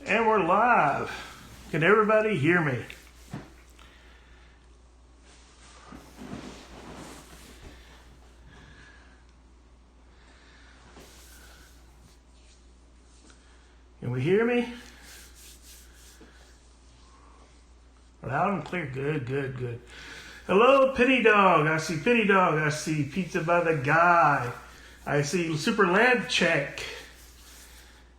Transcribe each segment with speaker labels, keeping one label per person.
Speaker 1: And we're live. Can everybody hear me? Can we hear me? Loud and clear. Good, good, good. Hello, Penny Dog. I see Penny Dog. I see Pizza by the Guy. I see Super Lad Check.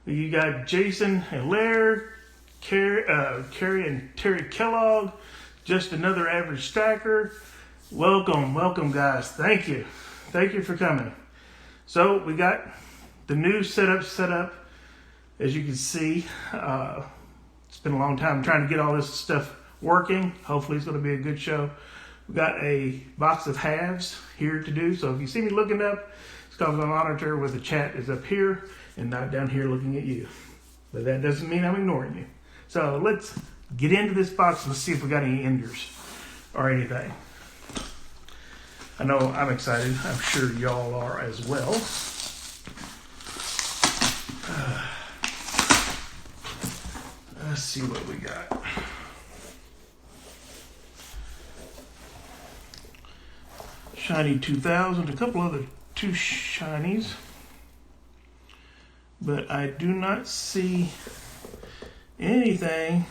Speaker 1: You got Jason and Laird, Carrie and Terry Kellogg. Just another average stacker. Welcome, welcome, guys. Thank you. Thank you for coming. So we got the new setup set up. As you can see, it's been a long time trying to get all this stuff working. Hopefully it's going to be a good show. We got a box of halves here to do. So if you see me looking up, it's because my monitor with the chat is up here and not down here looking at you. But that doesn't mean I'm ignoring you. So let's get into this box and see if we got any enders or anything. I know I'm excited. I'm sure y'all are as well. Let's see what we got. Shiny 2000, a couple other two shinies. But I do not see anything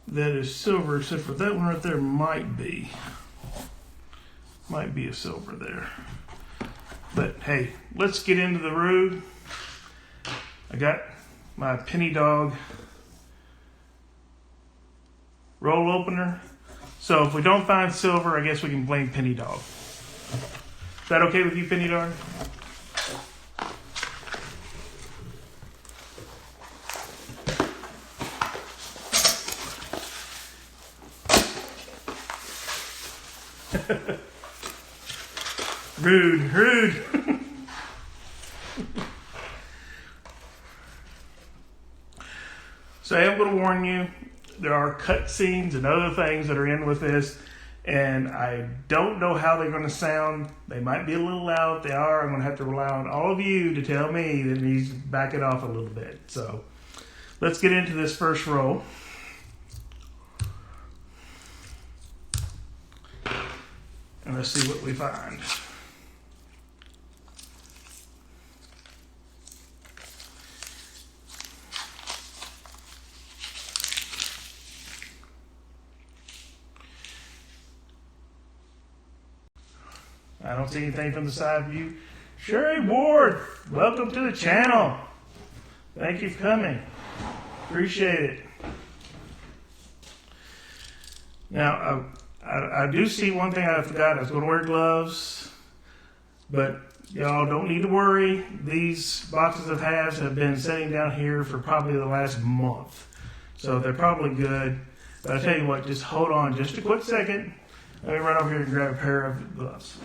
Speaker 1: that is silver except for that one right there might be. Might be a silver there. But hey, let's get into the road. I got my Penny Dog roll opener. So if we don't find silver, I guess we can blame Penny Dog. Is that okay with you, Penny Dog? Rude, rude. So I am going to warn you, there are cutscenes and other things that are in with this, and I don't know how they're going to sound. They might be a little loud. If they are, I'm going to have to rely on all of you to tell me that needs to back it off a little bit. So let's get into this first roll. And let's see what we find. I don't see anything from the side view. Sherry Ward, welcome to the channel. Thank you for coming. Appreciate it. Now, I do see one thing I forgot. I was going to wear gloves, but y'all don't need to worry. These boxes of halves have been sitting down here for probably the last month, so they're probably good. But I tell you what, just hold on just a quick second. Let me run over here and grab a pair of gloves.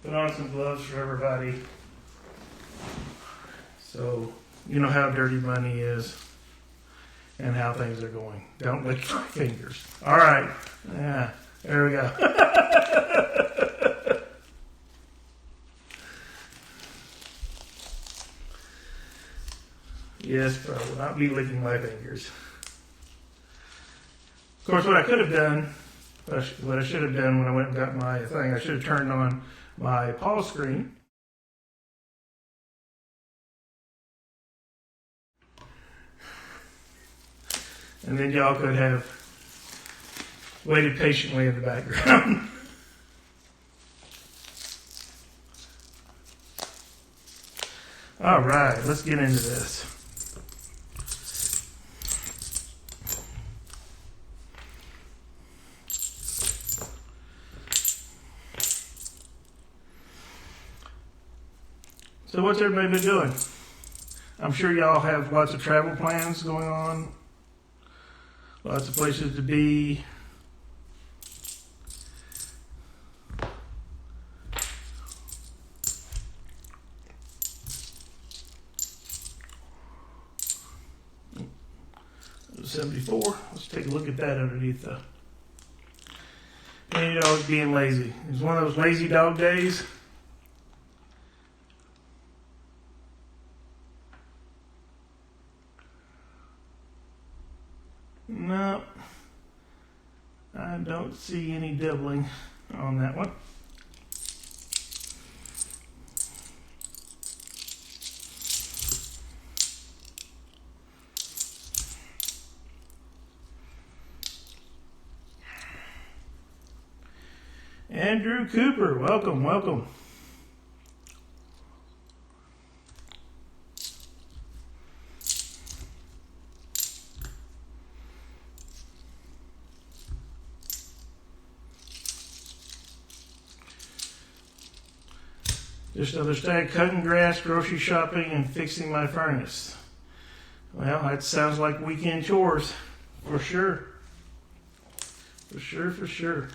Speaker 1: Put on some gloves for everybody. So, you know how dirty money is and how things are going. Don't lick your fingers. All right. Yeah, there we go. Yes, but I will not be licking my fingers. Of course, what I could have done, what I should have done when I went and got my thing, I should have turned on my pause screen. And then y'all could have waited patiently in the background. All right, let's get into this. So what's everybody been doing? I'm sure y'all have lots of travel plans going on. Lots of places to be. $74. Let's take a look at that underneath the Penny Dog being lazy. It's one of those lazy dog days. No, I don't see any doubling on that one. Andrew Cooper, welcome, welcome. Just another stag cutting grass, grocery shopping, and fixing my furnace. Well, that sounds like weekend chores, for sure. For sure, for sure.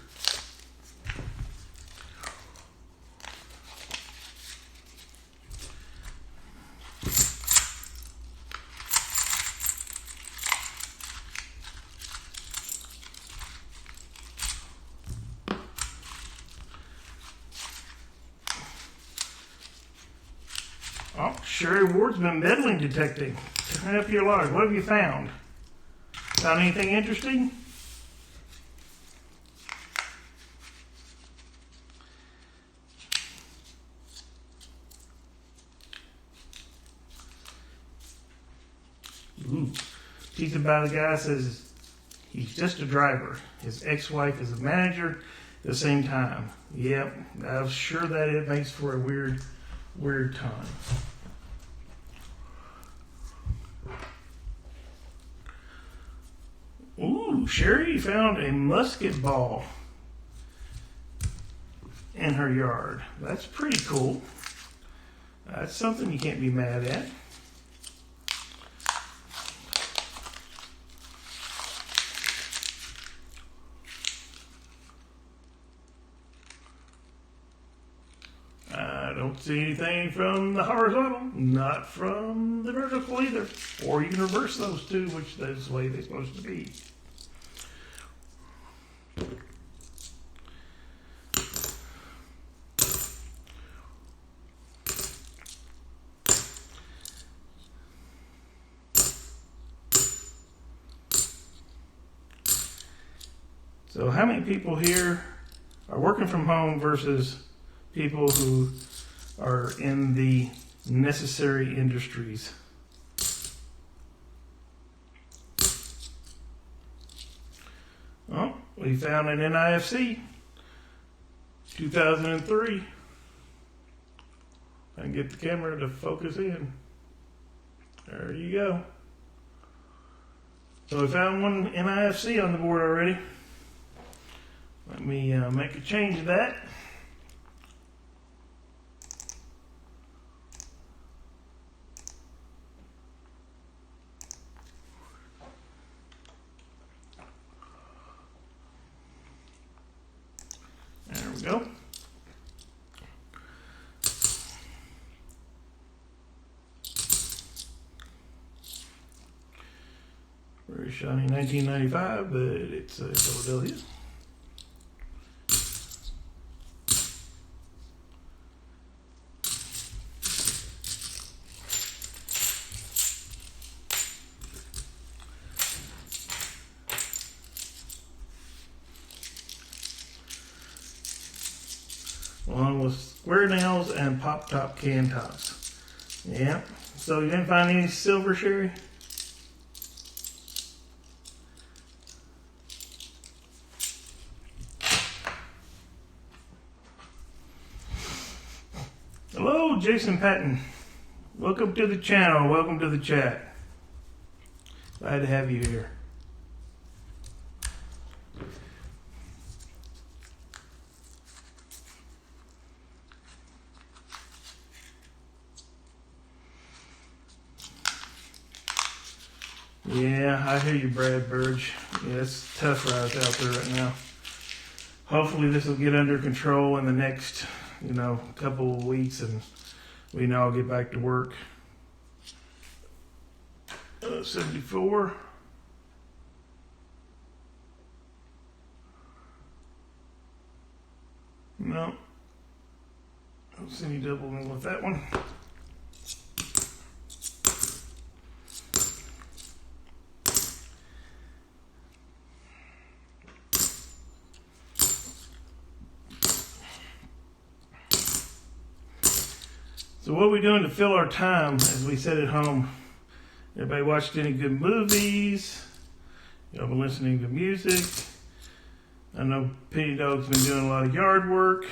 Speaker 1: Oh, Sherry Ward's been meddling detecting. Help your Lord. What have you found? Found anything interesting? Ooh. Pizza by the Guy says he's just a driver. His ex-wife is a manager at the same time. Yep, I'm sure that it makes for a weird time. Ooh, Sherry found a musket ball in her yard. That's pretty cool. That's something you can't be mad at. I don't see anything from the horizontal, not from the vertical either. Or you can reverse those two, which is the way they're supposed to be. So how many people here are working from home versus people who are in the necessary industries? Oh, we found an NIFC, 2003. I can get the camera to focus in. There you go. So we found one NIFC on the board already. Let me make a change of that. There we go. Very shiny 1995, but it's Philadelphia. Along with square nails and pop top can tops. Yeah. So you didn't find any silver, Sherry? Hello, Jason Patton. Welcome to the channel. Welcome to the chat. Glad to have you here. Yeah, I hear you, Brad Burge. Yeah, it's tough right out there right now. Hopefully this will get under control in the next, couple of weeks, and we can all get back to work. 74. . No. Don't see any doubling with that one. So what are we doing to fill our time as we sit at home? Everybody watched any good movies? Y'all been listening to music? I know Penny Dog's been doing a lot of yard work.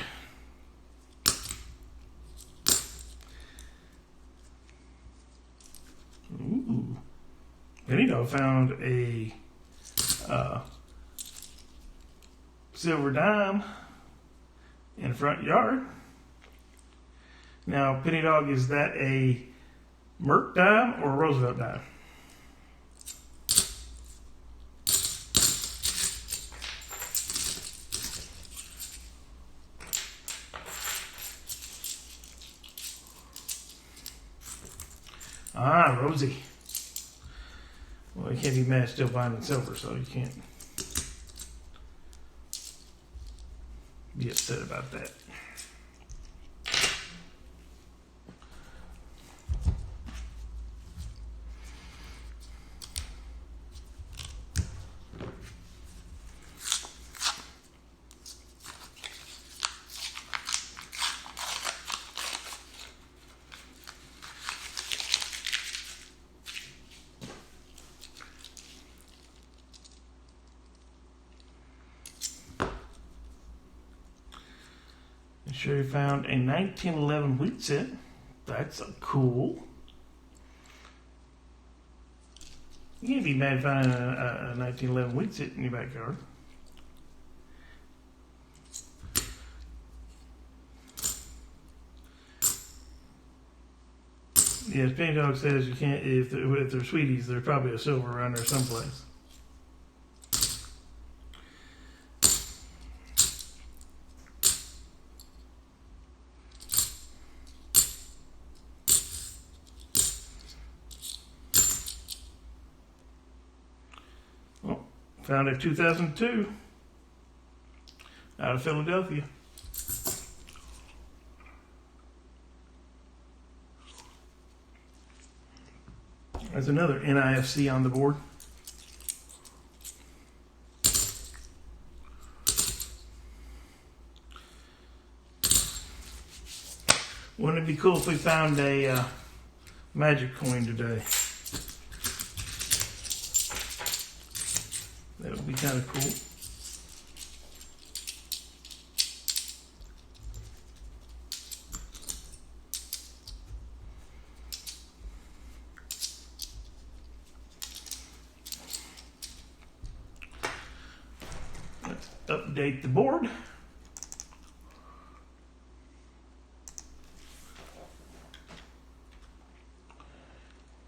Speaker 1: Ooh. Penny Dog found a silver dime in the front yard. Now, Penny Dog, is that a Merc dime or a Roosevelt dime? Ah, Rosie. Well, you can't be mad still buying in silver, so you can't be upset about that. Sure, you found a 1911 wheat set. That's cool. You can't be mad finding a 1911 wheat set in your backyard. Yes, Penny Dog says you can't, if they're sweeties, there's probably a silver around there someplace. Found a 2002 out of Philadelphia. There's another NIFC on the board. Wouldn't it be cool if we found a magic coin today? That would be kind of cool. Let's update the board.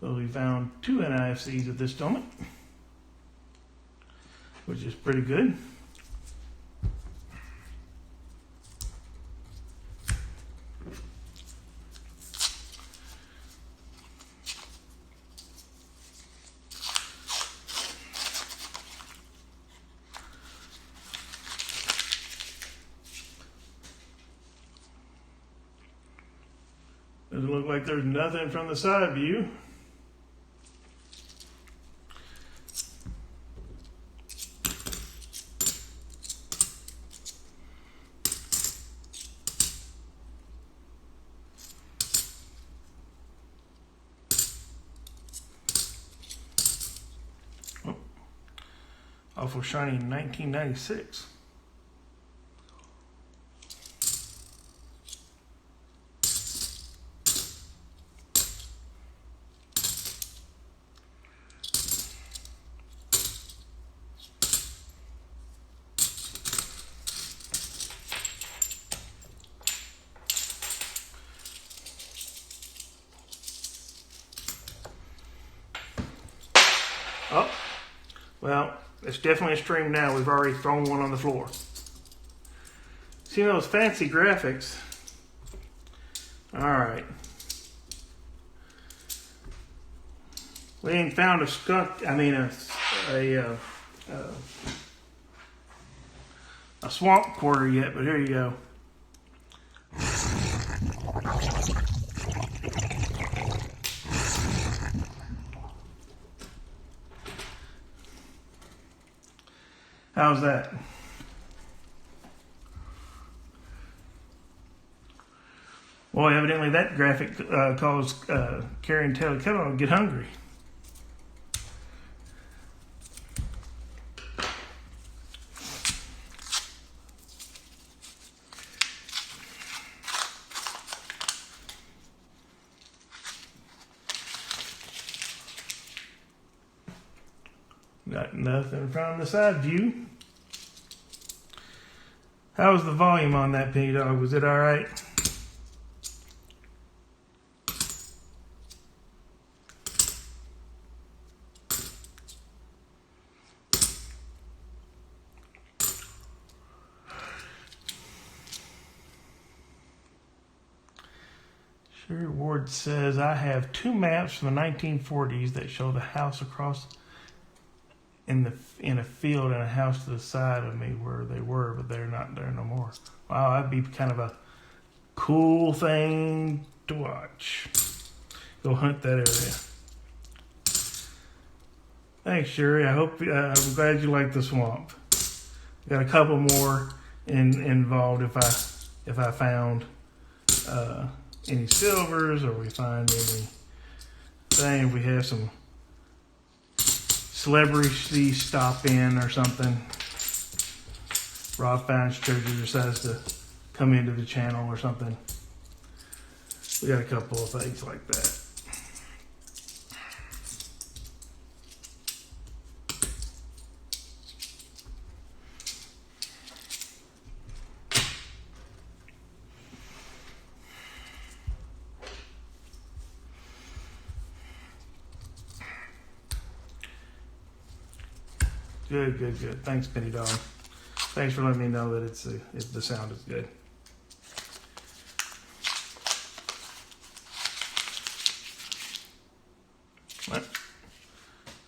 Speaker 1: So we found 2 NIFCs at this moment, which is pretty good. Doesn't look like there's nothing from the side view. Awful shiny 1996. Oh, well, it's definitely a stream now. We've already thrown one on the floor. See those fancy graphics? All right. We ain't found a skunk. I mean a swamp quarter yet, but here you go. How's that? Well, evidently that graphic caused Carrie and Taylor Kellogg to get hungry. Got nothing from the side view. How was the volume on that, Penny Dog? Was it all right? Sherry Ward says, I have 2 maps from the 1940s that show the house across in a field and a house to the side of me where they were, but they're not there no more. Wow, that'd be kind of a cool thing to watch. Go hunt that area. Thanks, Sherry. I hope I'm glad you like the swamp. Got a couple more involved if I found any silvers or we find anything. If we have some celebrity stop in or something. Rob Finds Treasure decides to come into the channel or something. We got a couple of things like that. Good. Thanks, Penny Dog. Thanks for letting me know that the sound is good.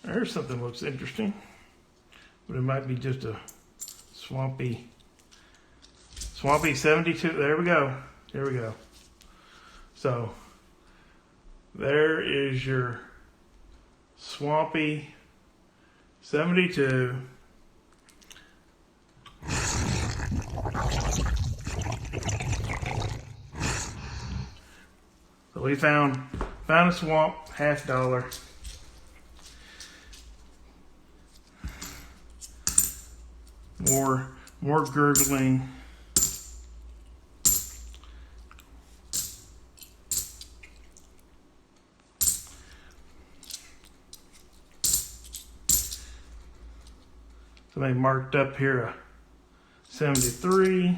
Speaker 1: There's something that looks interesting, but it might be just a swampy 72. There we go. So there is your swampy 72. So we found a swamp, $50. More gurgling. Somebody marked up here a 73.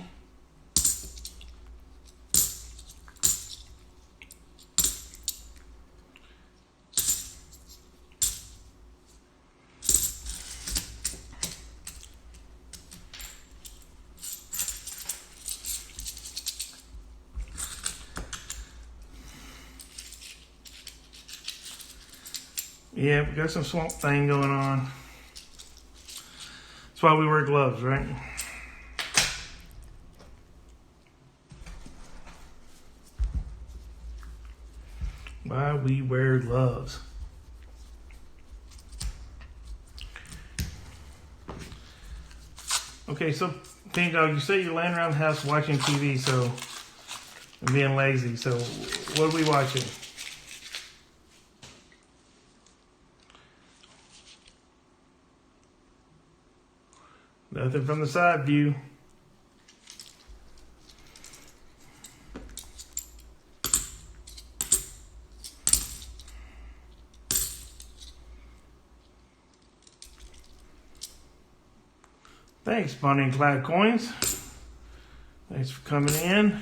Speaker 1: Yeah, we got some swamp thing going on. That's why we wear gloves, right? Why we wear gloves. Okay, so Pink Dog, you say you're laying around the house watching TV, so and being lazy. So what are we watching? Nothing from the side view. Thanks, Bonnie and Clyde Coins. Thanks for coming in.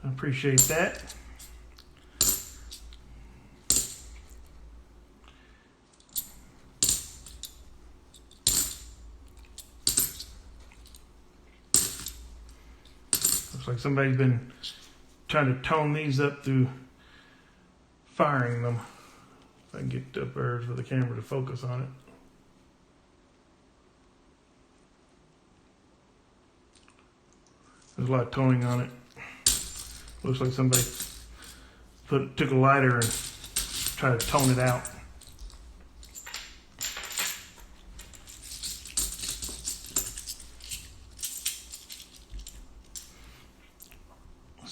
Speaker 1: I appreciate that. Looks like somebody's been trying to tone these up through firing them. If I can get up there for the camera to focus on it. There's a lot of toning on it. Looks like somebody took a lighter and tried to tone it out.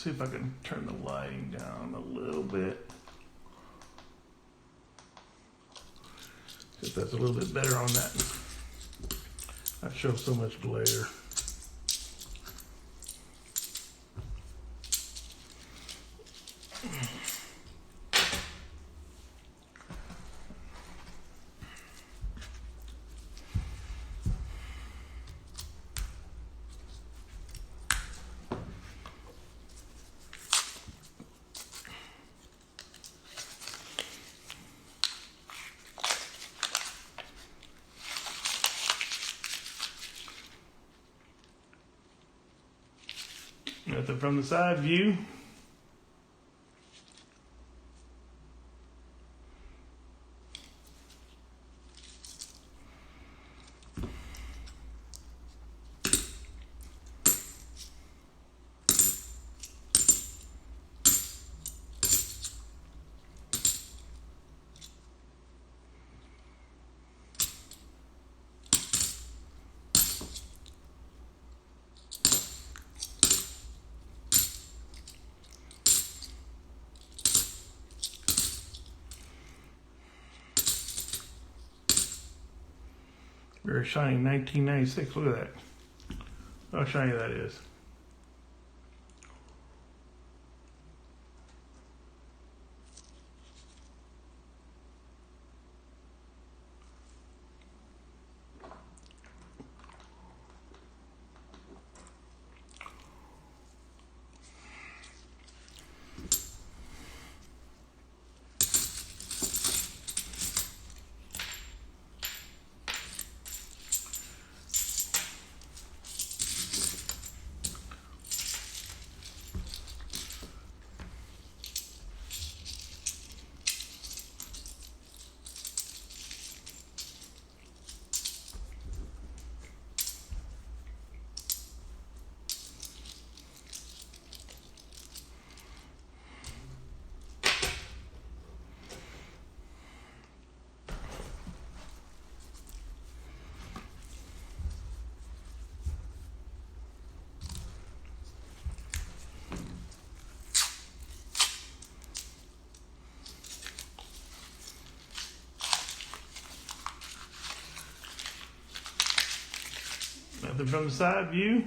Speaker 1: see if I can turn the lighting down a little bit. See if that's a little bit better on that. That shows so much glare. Nothing from the side view. Very shiny 1996. Look at that. How shiny that is. Nothing from the side view.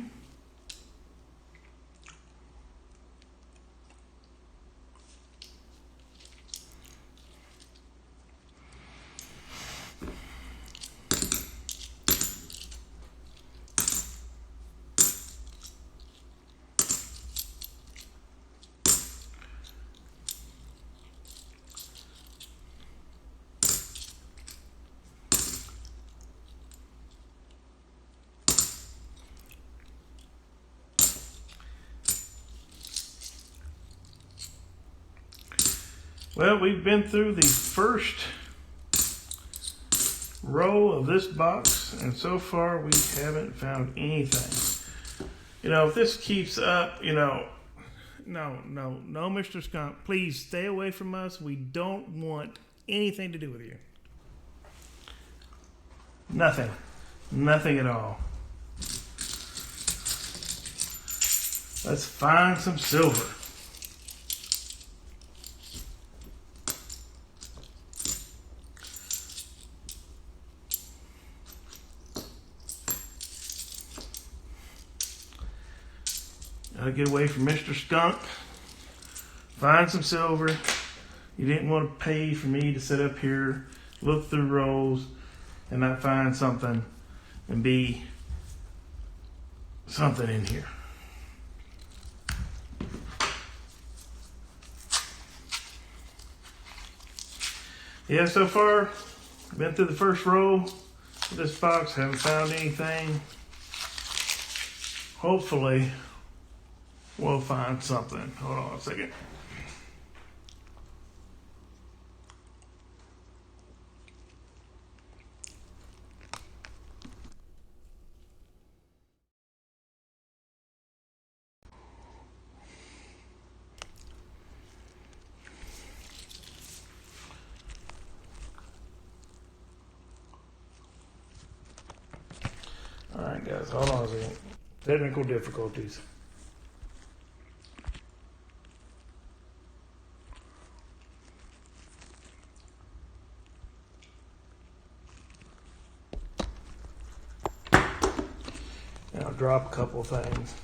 Speaker 1: Well, we've been through the first row of this box, and so far we haven't found anything. You know, if this keeps up, you know, no, Mr. Skunk, please stay away from us. We don't want anything to do with you. Nothing at all. Let's find some silver. Gotta get away from Mr. Skunk. Find some silver. You didn't want to pay for me to sit up here, look through rows, and not find something and be something in here. Yeah, so far, been through the first row of this box, haven't found anything. Hopefully, we'll find something. Hold on a second. All right, guys, hold on a second. Technical difficulties. drop a couple of things.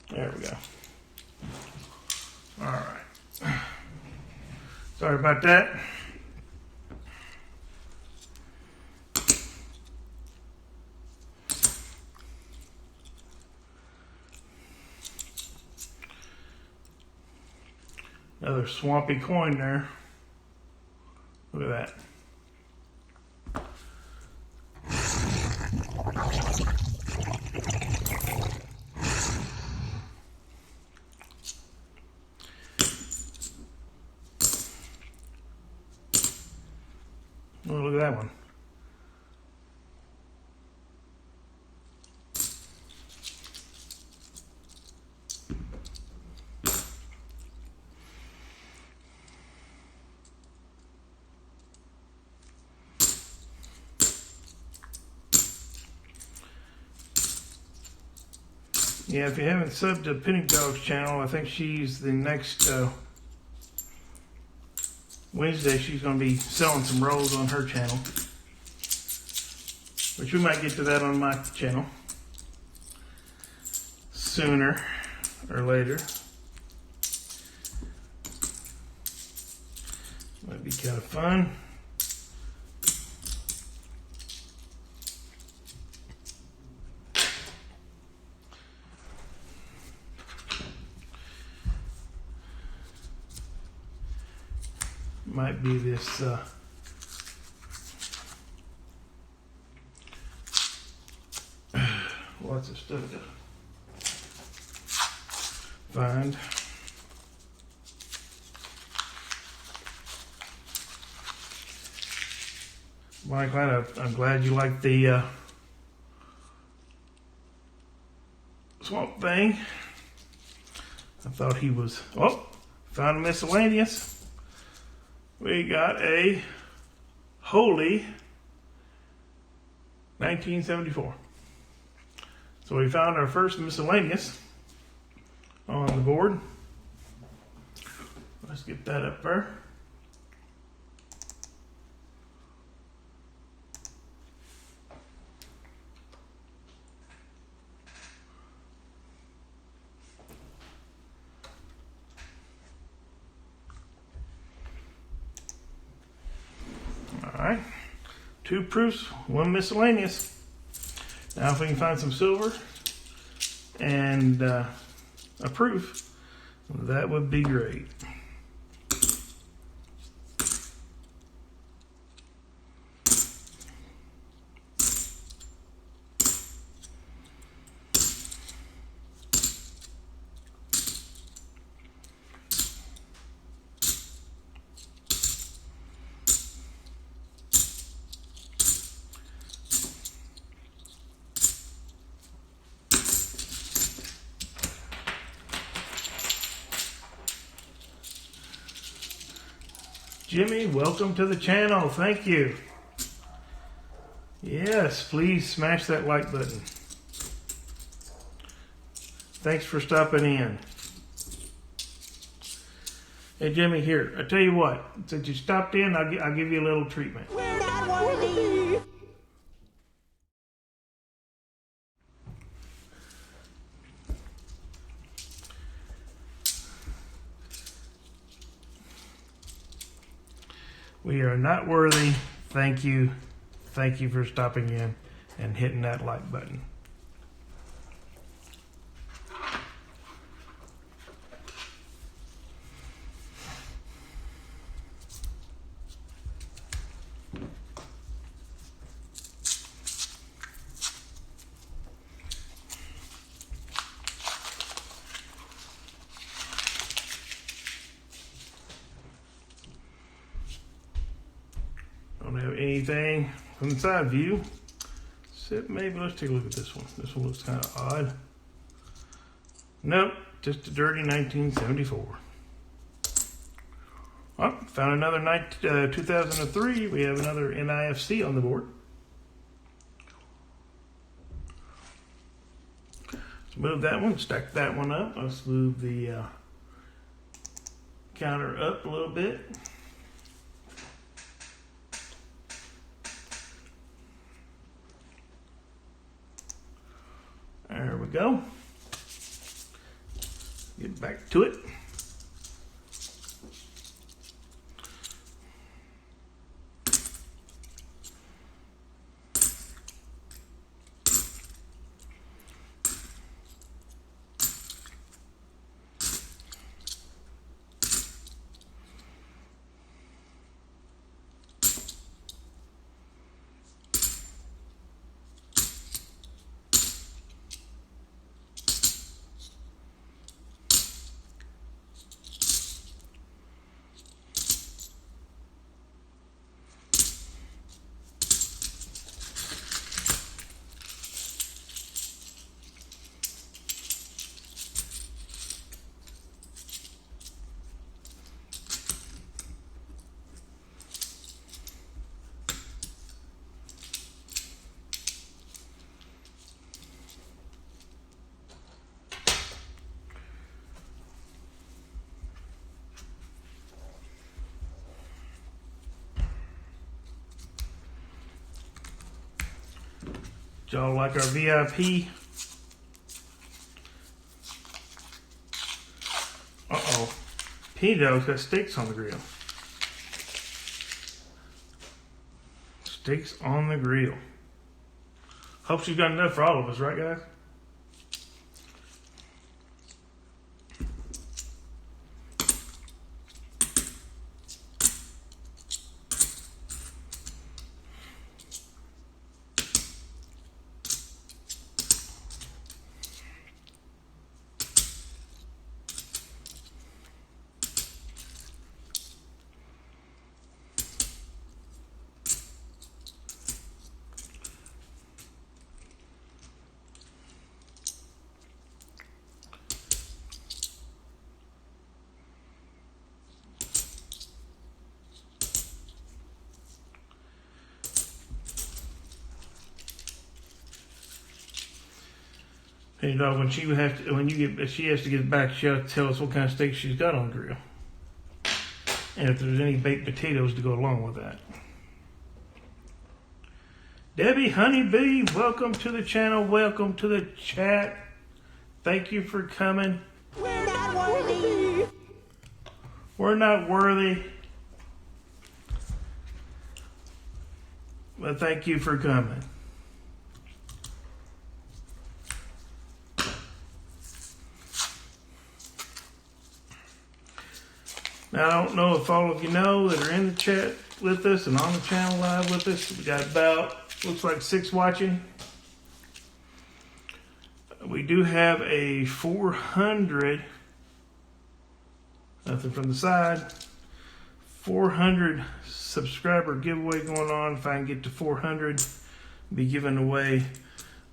Speaker 1: There we go. All right. Sorry about that. Another swampy coin there. Look at that. Oh, look at that one. Yeah, if you haven't subbed to Penny Dog's channel, I think she's the next Wednesday. She's going to be selling some rolls on her channel, which we might get to that on my channel sooner or later. Might be kind of fun. Might be this lots of stuff to find. Well, I'm glad you like the swamp thing. I thought he was. Oh, found a miscellaneous. We got a Holy 1974. So we found our first miscellaneous on the board. Let's get that up there. All right, 2 proofs, 1 miscellaneous. Now if we can find some silver and a proof, that would be great. Jimmy, welcome to the channel. Thank you. Yes, please smash that like button. Thanks for stopping in. Hey, Jimmy, here. I tell you what. Since you stopped in, I'll give you a little treatment.
Speaker 2: We're not worthy.
Speaker 1: We are not worthy. Thank you. Thank you for stopping in and hitting that like button. Don't have anything from the side view. Except maybe let's take a look at this one. This one looks kind of odd. Nope, just a dirty 1974. Oh, found another 2003. We have another NIFC on the board. Let's move that one, stack that one up. Let's move the counter up a little bit. go. Get back to it. Y'all like our VIP? Uh-oh. Pino's got steaks on the grill. Steaks on the grill. Hope she's got enough for all of us, right, guys? And, when she has to get back, she has to tell us what kind of steak she's got on the grill, and if there's any baked potatoes to go along with that. Debbie Honeybee, welcome to the channel. Welcome to the chat. Thank you for coming.
Speaker 2: We're not worthy.
Speaker 1: We're not worthy, but thank you for coming. Now, I don't know if all of you know that are in the chat with us and on the channel live with us. We got about, looks like 6 watching. We do have a 400, nothing from the side, 400 subscriber giveaway going on. If I can get to 400, I'll be giving away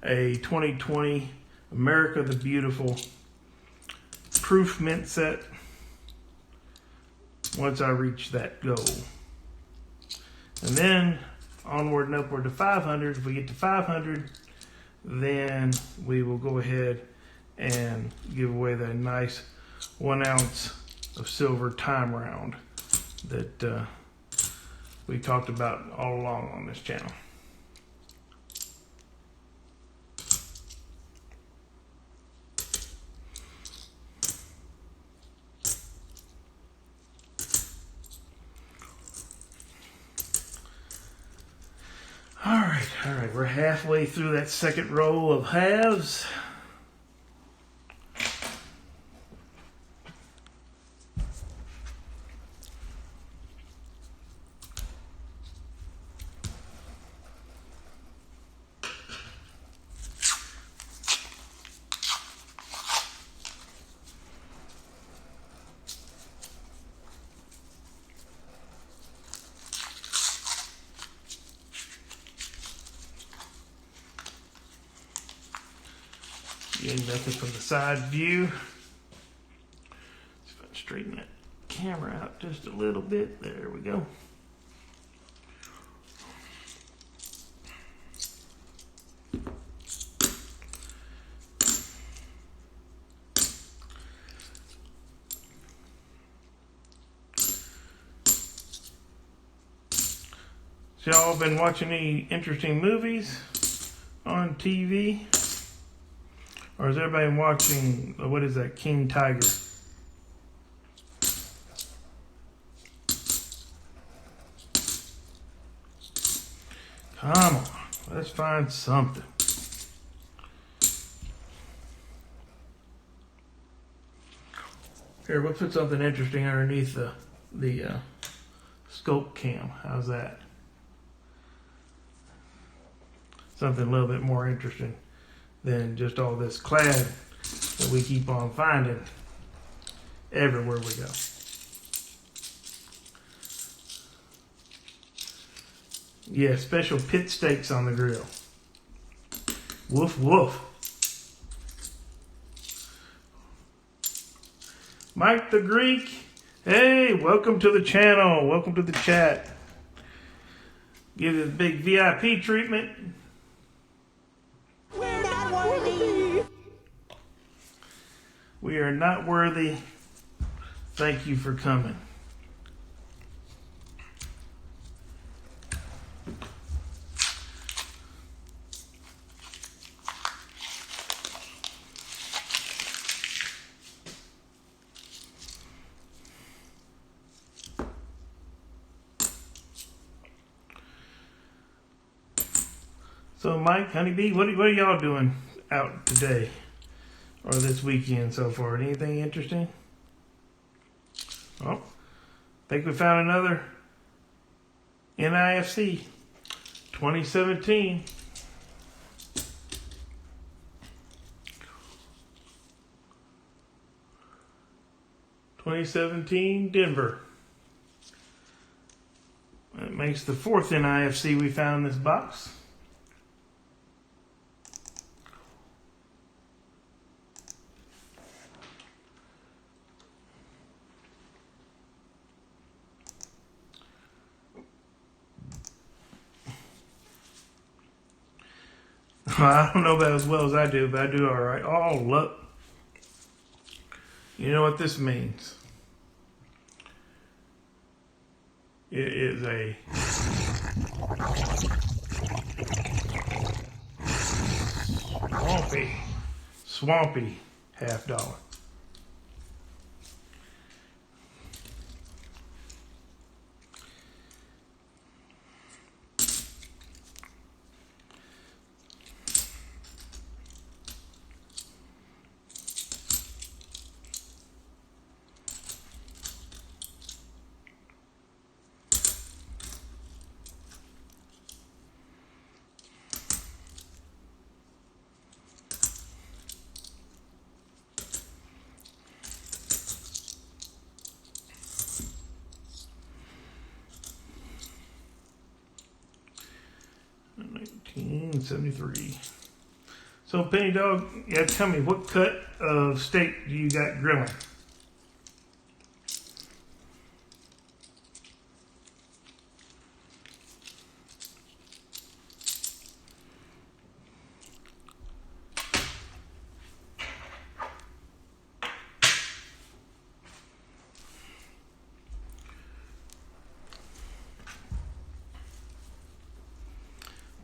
Speaker 1: a 2020 America the Beautiful proof mint set. Once I reach that goal. And then onward and upward to 500. If we get to 500, then we will go ahead and give away that nice 1 ounce of silver time round that we talked about all along on this channel. All right, we're halfway through that second row of halves. Getting nothing from the side view. Let's go straighten that camera out just a little bit. There we go. So y'all been watching any interesting movies on TV? Or is everybody watching, what is that, King Tiger? Come on, let's find something. Here, we'll put something interesting underneath the scope cam. How's that? Something a little bit more interesting than just all this clad that we keep on finding everywhere we go. Yeah, special pit steaks on the grill. Woof woof. Mike the Greek, hey, welcome to the channel. Welcome to the chat. Give it a big VIP treatment.
Speaker 2: We're not worthy.
Speaker 1: We are not worthy. Thank you for coming. So, Mike, Honeybee, what are y'all doing out today or this weekend so far? Anything interesting? Oh, think we found another NIFC 2017. Denver. That makes the fourth NIFC we found in this box. I don't know about as well as I do, but I do all right. Oh, look. You know what this means? It is a swampy $50. $19.73. So, Penny Dog, yeah, tell me, what cut of steak do you got grilling?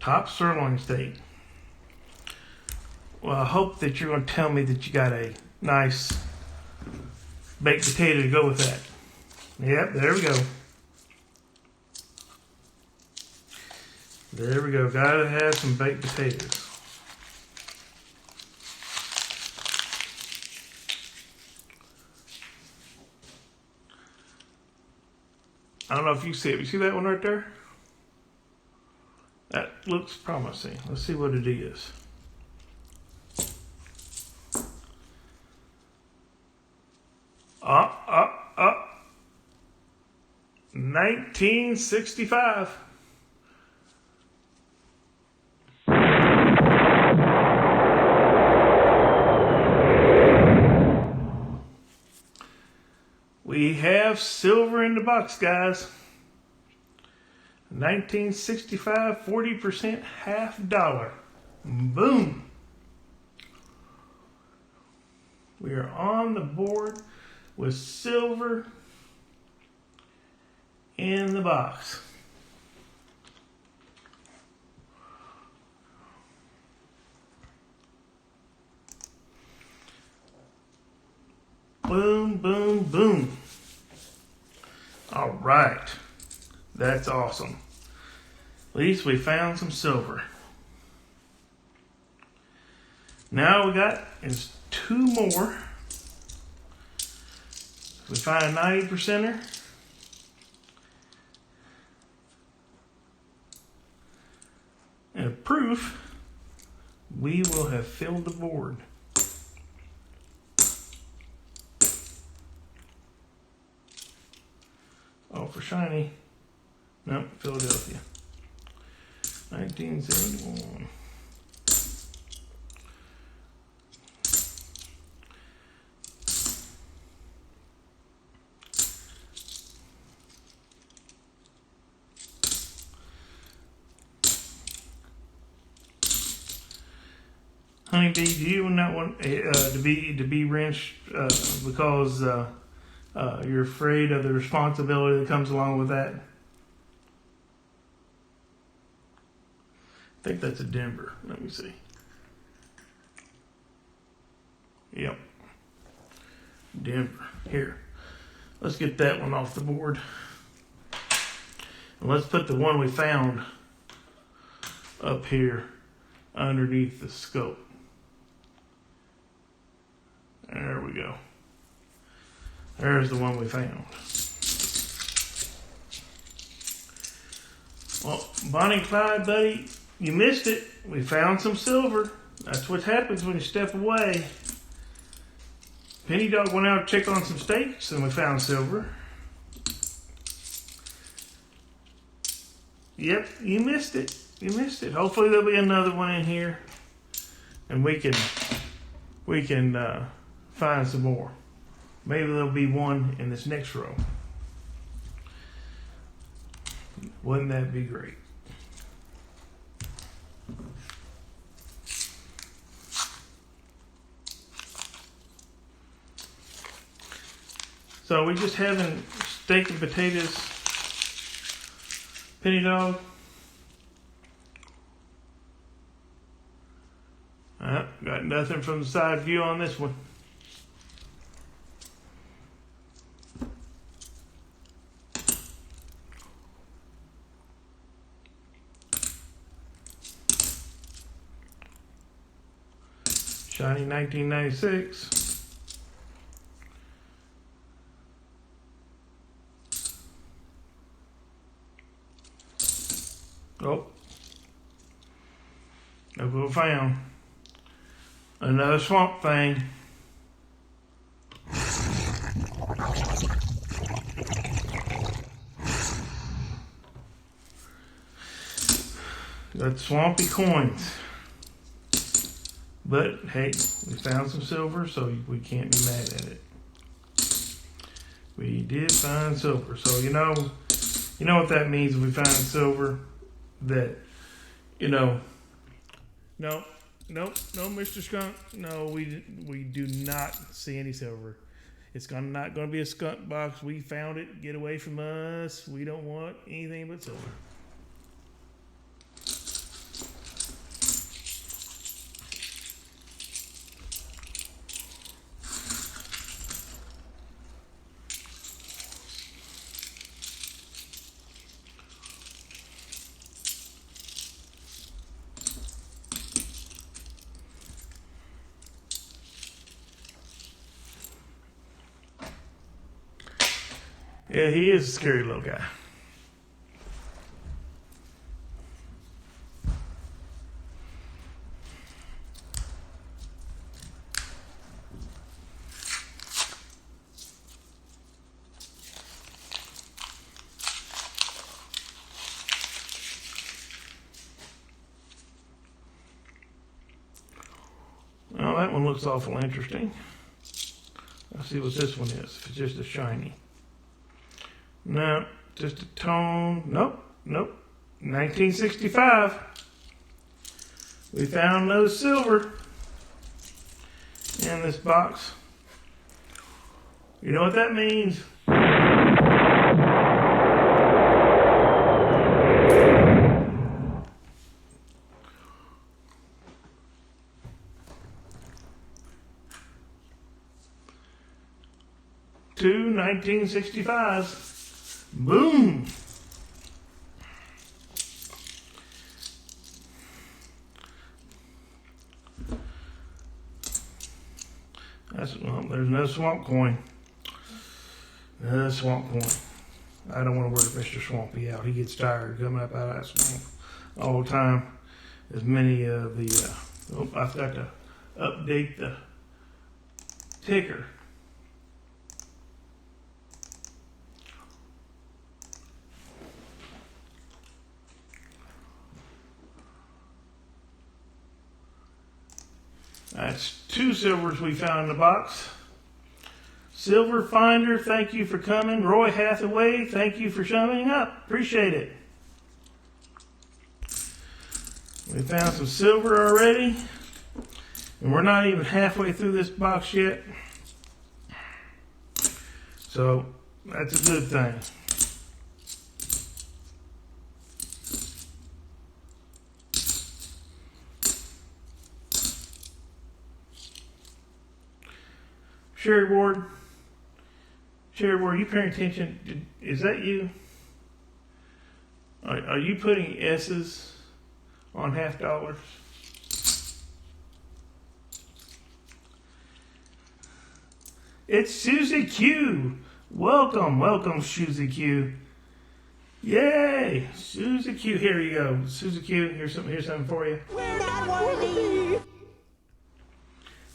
Speaker 1: Top sirloin steak. Well, I hope that you're going to tell me that you got a nice baked potato to go with that. Yep, there we go. There we go. Gotta have some baked potatoes. I don't know if you see it. You see that one right there? That looks promising. Let's see what it is. Up. 1965. We have silver in the box, guys. 1965, 40% $50. Boom. We are on the board with silver in the box. boom, boom, boom. All right. That's awesome. At least we found some silver. Now we got is 2 more. We find a 90%er. And a proof, we will have filled the board. Oh, for shiny. Nope, Philadelphia. 1971. Honeybee, do you not want to be wrenched because you're afraid of the responsibility that comes along with that? I think that's a Denver. Let me see. Yep. Denver. Here. Let's get that one off the board. And let's put the one we found up here underneath the scope. There we go. There's the one we found. Well, Bonnie and Clyde, buddy, you missed it. We found some silver. That's what happens when you step away. Penny Dog went out to check on some steaks and we found silver. Yep, you missed it. You missed it. Hopefully there'll be another one in here and we can find some more. Maybe there'll be one in this next row. Wouldn't that be great? So we just having steak and potatoes, Penny Dog. Got nothing from the side view on this one. Shiny 1996. Oh. Look what we found. Another swamp thing. Got swampy coins. But hey, we found some silver, so we can't be mad at it. We did find silver. So you know what that means if we find silver? That, no, Mr. Skunk. No, we do not see any silver. It's not going to be a skunk box. We found it. Get away from us. We don't want anything but silver. Yeah, he is a scary little guy. Well, that one looks awful interesting. Let's see what this one is. If it's just a shiny. No, just a tone. Nope. 1965. We found no silver in this box. You know what that means? 2 1965s. Boom. Well, there's no swamp coin. No swamp coin. I don't want to work Mr. Swampy out. He gets tired coming up out of that swamp all the time. As many of the, I forgot to update the ticker. That's 2 silvers we found in the box. Silver Finder, thank you for coming. Roy Hathaway, thank you for showing up. Appreciate it. We found some silver already. And we're not even halfway through this box yet. So, that's a good thing. Sherry Ward, you paying attention? Is that you? Are you putting S's on $half? It's Susie Q. Welcome, Susie Q. Yay, Susie Q. Here you go, Susie Q. Here's something for you.
Speaker 2: Where'd that one lead?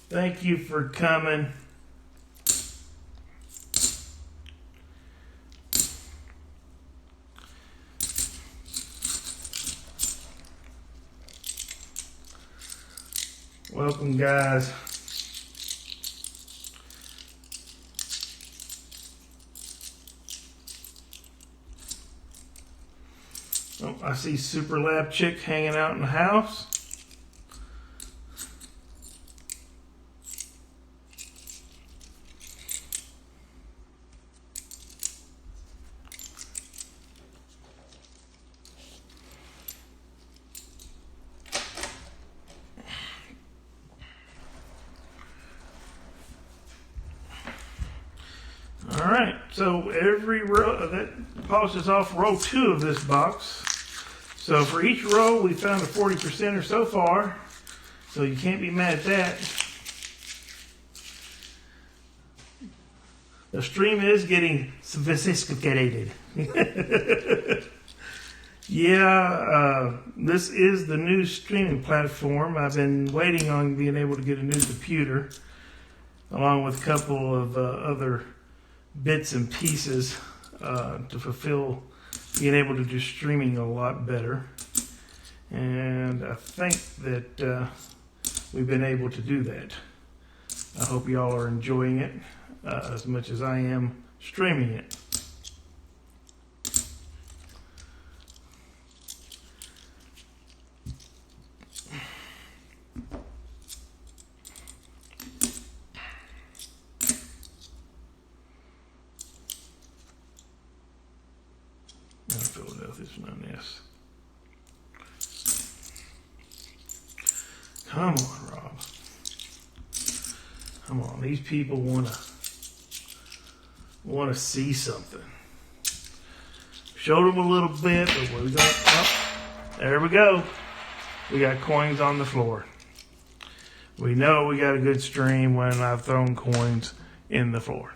Speaker 1: Thank you for coming. Welcome, guys. Oh, I see Super Lab Chick hanging out in the house. Alright, so every row, that polishes off row 2 of this box. So for each row, we found a 40%er so far. So you can't be mad at that. The stream is getting sophisticated. Yeah, this is the new streaming platform. I've been waiting on being able to get a new computer, along with a couple of other bits and pieces to fulfill being able to do streaming a lot better. And I think that we've been able to do that. I hope y'all are enjoying it as much as I am streaming it. Philadelphia's not this. Come on, Rob. Come on, these people wanna see something. Showed them a little bit, but we got. Oh, there we go. We got coins on the floor. We know we got a good stream when I've thrown coins in the floor.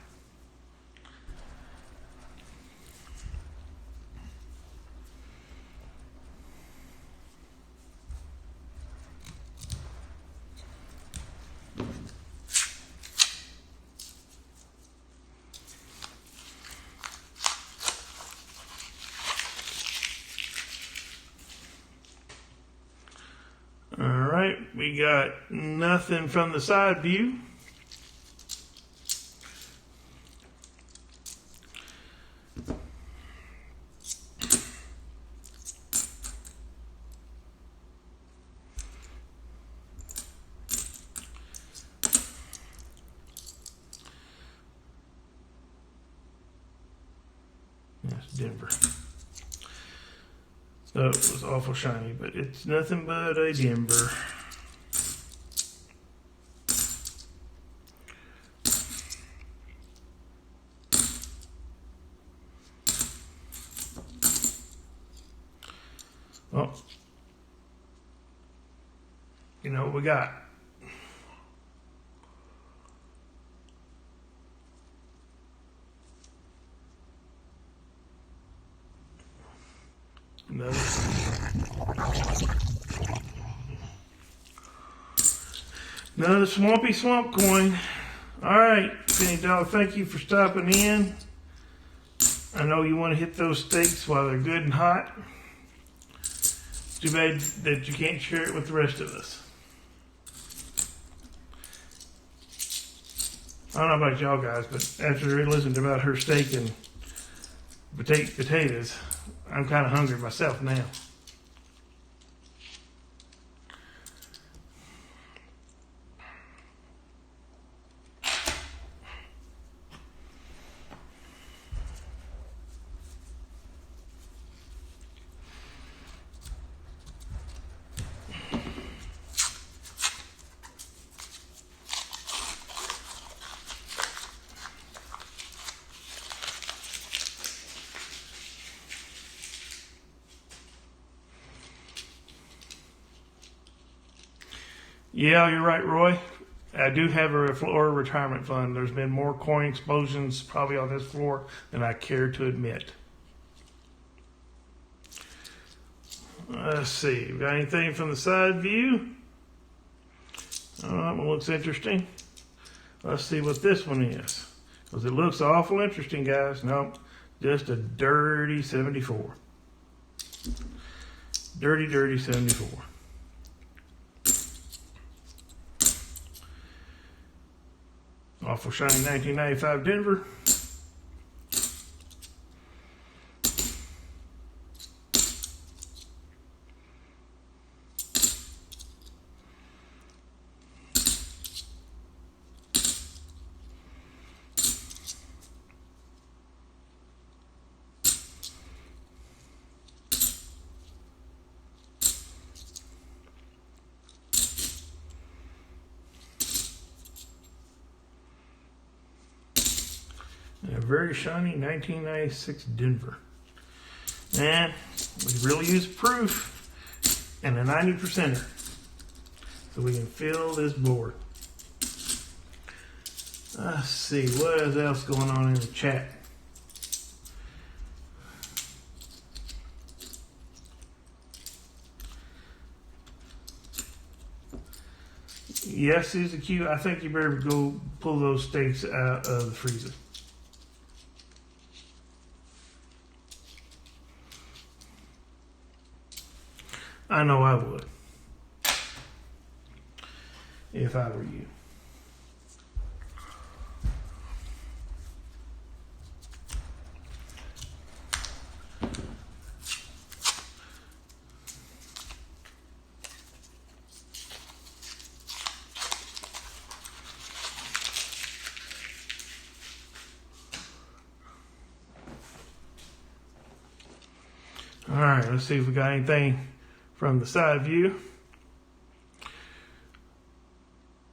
Speaker 1: Alright, we got nothing from the side view. That's Denver. So it was awful shiny, but it's nothing but a Denver. Well, you know what we got. Another swampy swamp coin. All right, Penny Dog, thank you for stopping in. I know you want to hit those steaks while they're good and hot. Too bad that you can't share it with the rest of us. I don't know about y'all guys, but after listening about her steak and potatoes, I'm kind of hungry myself now. Yeah, you're right, Roy. I do have a Florida retirement fund. There's been more coin explosions probably on this floor than I care to admit. Let's see. Got anything from the side view? That one looks interesting. Let's see what this one is. Because it looks awful interesting, guys. Nope. Just a dirty 74. Dirty 74. Awful shiny 1995 Denver. A very shiny 1996 Denver. And we really use proof and a 90%er so we can fill this board. Let's see what is else going on in the chat. Yes, Susie Q, I think you better go pull those steaks out of the freezer. I know I would, if I were you. All right, let's see if we got anything from the side view.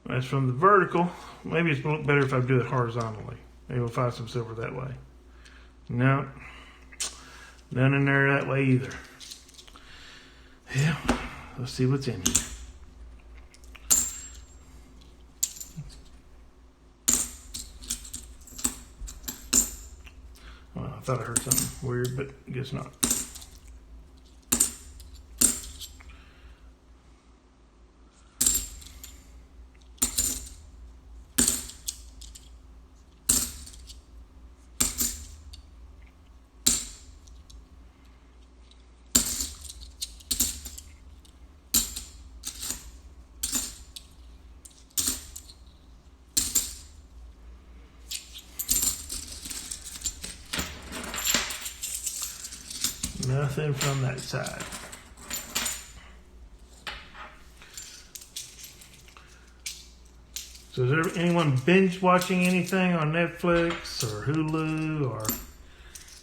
Speaker 1: That's from the vertical. Maybe it's better if I do it horizontally. Maybe we'll find some silver that way. No, none in there that way either. Yeah, let's see what's in here. Well, I thought I heard something weird, but I guess not. Nothing from that side. So is there anyone binge watching anything on Netflix or Hulu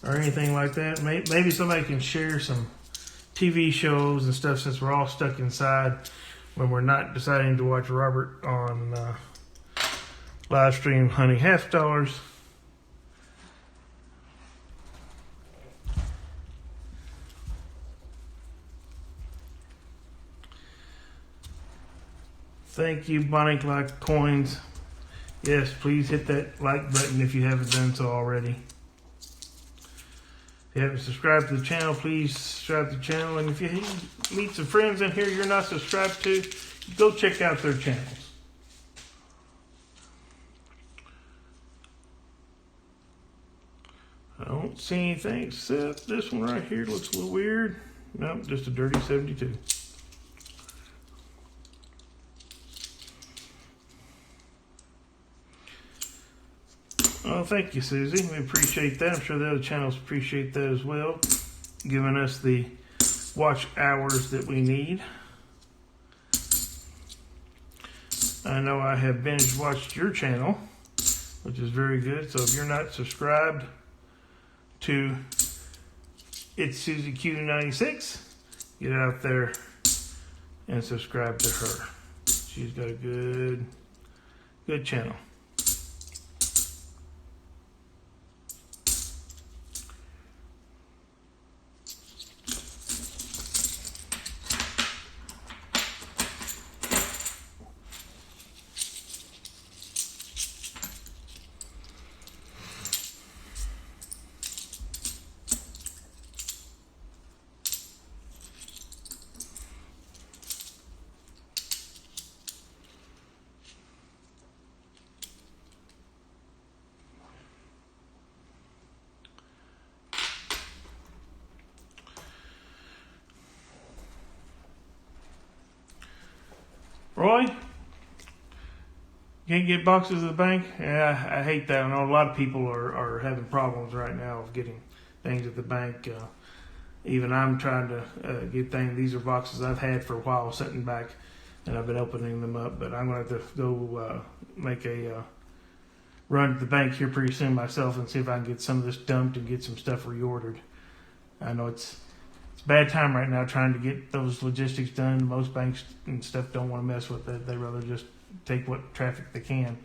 Speaker 1: or anything like that? Maybe somebody can share some TV shows and stuff since we're all stuck inside when we're not deciding to watch Robert on live stream hunting half dollars. Thank you, Bonnie Like Coins. Yes, please hit that like button if you haven't done so already. If you haven't subscribed to the channel, please subscribe to the channel. And if you meet some friends in here you're not subscribed to, go check out their channels. I don't see anything except this one right here. Looks a little weird. Nope, just a dirty 72. Well, thank you, Susie. We appreciate that. I'm sure the other channels appreciate that as well, giving us the watch hours that we need. I know I have binge watched your channel, which is very good. So if you're not subscribed to It's Susie Q96, get out there and subscribe to her. She's got a good channel. Roy, can't get boxes at the bank? Yeah, I hate that. I know a lot of people are having problems right now of getting things at the bank. Even I'm trying to get things. These are boxes I've had for a while sitting back, and I've been opening them up. But I'm going to have to go make a run to the bank here pretty soon myself and see if I can get some of this dumped and get some stuff reordered. I know it's a bad time right now trying to get those logistics done. Most banks and stuff don't want to mess with it. They rather just take what traffic they can.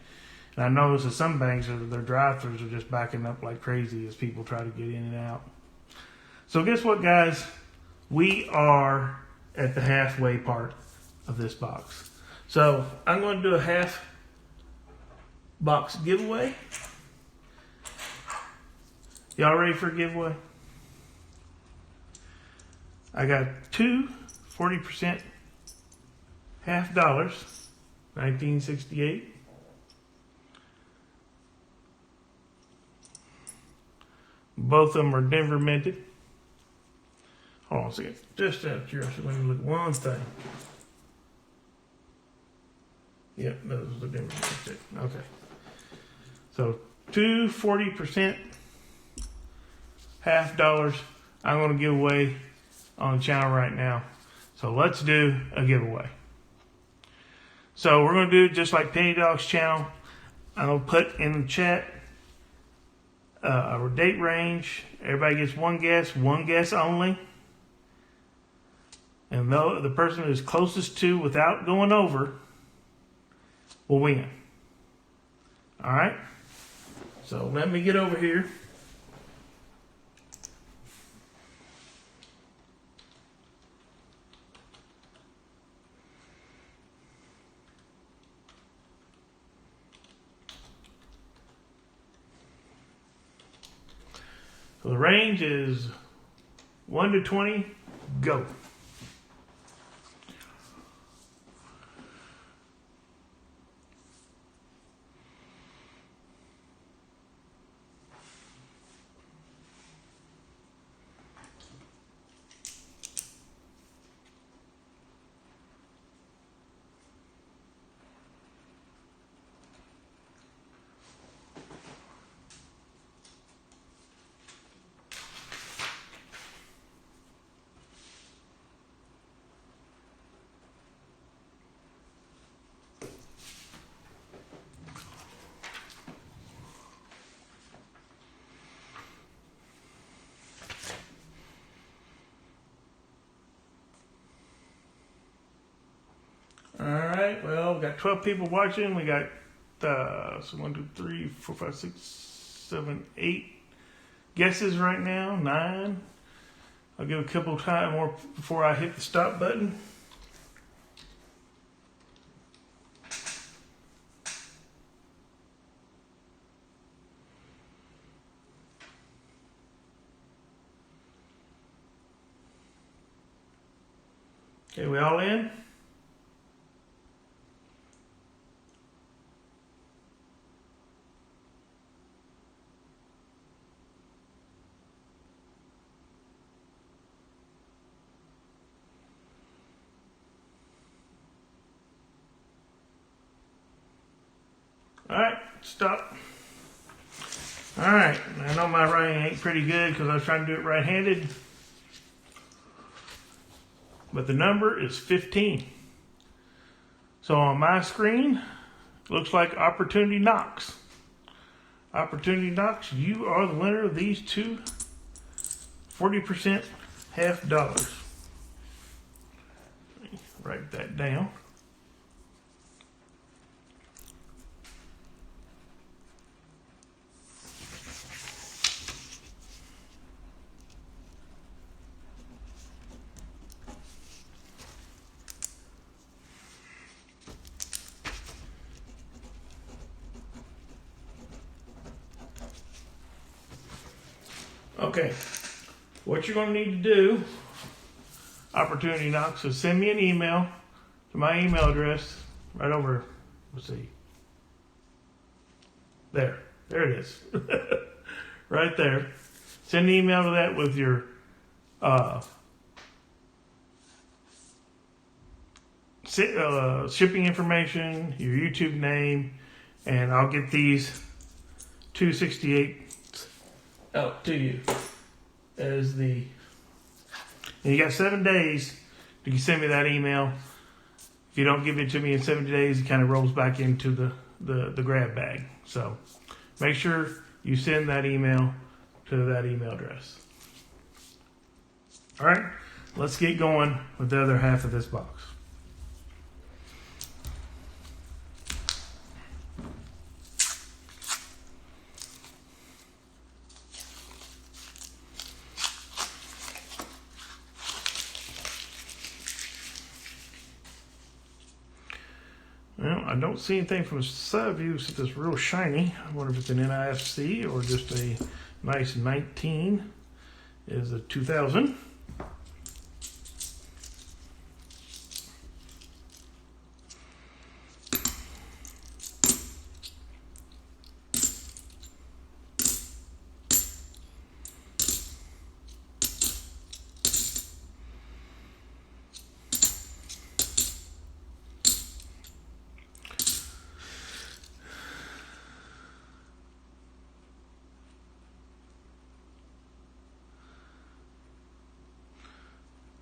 Speaker 1: And I notice that some banks, their drive-thrus are just backing up like crazy as people try to get in and out. So guess what, guys? We are at the halfway part of this box. So I'm going to do a half box giveaway. Y'all ready for a giveaway? I got two 40% half dollars, 1968. Both of them are Denver minted. Hold on a second. Just out of curiosity, let me look at one thing. Yep, those are the Denver minted. Okay. So two 40% half dollars I'm going to give away on the channel right now. So let's do a giveaway. So we're going to do just like Penny Dog's channel. I'll put in the chat our date range. Everybody gets one guess only. And the person who's closest to without going over will win. All right? So let me get over here. So the range is 1 to 20, go. All right, well, we got 12 people watching. We got so 1, 2, 3, 4, 5, 6, 7, 8 guesses right now. 9. I'll give a couple time more before I hit the stop button. Okay, we all in? Alright, stop. Alright, I know my writing ain't pretty good because I was trying to do it right-handed. But the number is 15. So on my screen, looks like Opportunity Knocks. Opportunity Knocks, you are the winner of these two 40% half dollars. Write that down. Okay, what you're going to need to do, Opportunity Knocks, is send me an email to my email address right over, let's see, there it is, right there. Send an email to that with your shipping information, your YouTube name, and I'll get these 268 out to you as the. And you got 7 days to send me that email. If you don't give it to me in 7 days, it kind of rolls back into the grab bag. So make sure you send that email to that email address. All right, let's get going with the other half of this box. Well, I don't see anything from the side view except it's real shiny. I wonder if it's an NIFC or just a nice 19 is a 2000.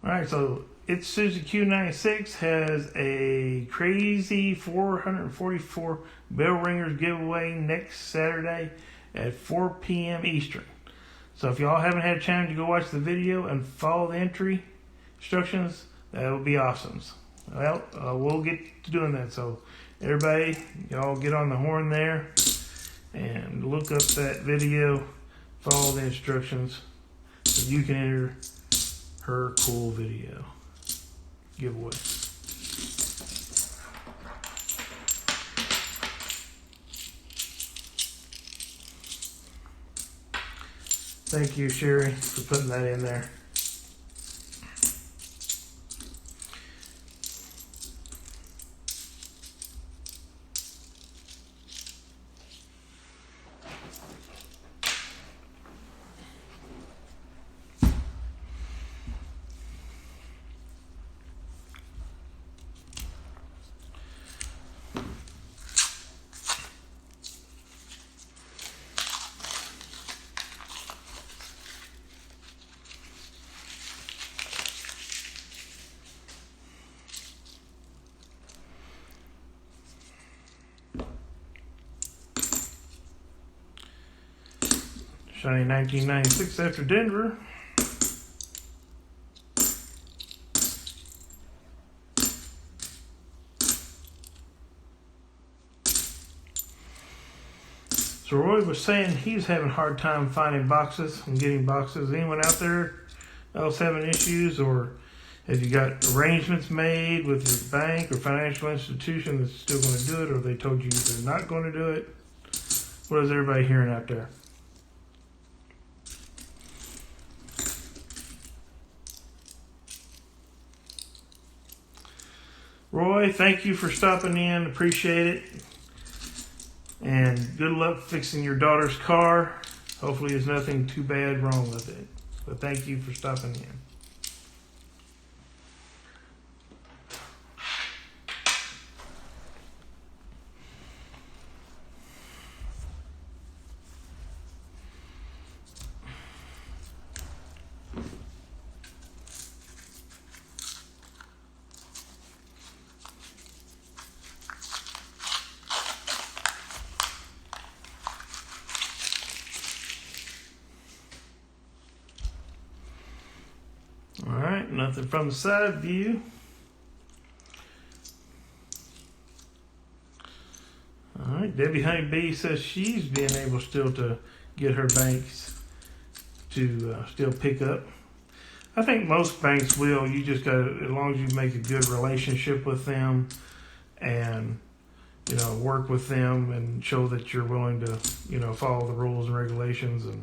Speaker 1: Alright, so its Suzy Q96 has a crazy 444 bell ringers giveaway next Saturday at 4 p.m. Eastern. So if y'all haven't had a chance to go watch the video and follow the entry instructions, that would be awesome. Well, we'll get to doing that. So everybody, y'all get on the horn there and look up that video, follow the instructions so you can enter her cool video giveaway. Thank you, Sherry, for putting that in there. Shiny 1996 after Denver. So Roy was saying he's having a hard time finding boxes and getting boxes. Anyone out there else having issues, or have you got arrangements made with your bank or financial institution that's still going to do it, or they told you they're not going to do it? What is everybody hearing out there? Roy, thank you for stopping in. Appreciate it. And good luck fixing your daughter's car. Hopefully there's nothing too bad wrong with it. But thank you for stopping in. All right, nothing from the side view. All right, Debbie Honeybee says she's being able still to get her banks to still pick up. I think most banks will. You just got to, as long as you make a good relationship with them and, work with them and show that you're willing to, follow the rules and regulations and,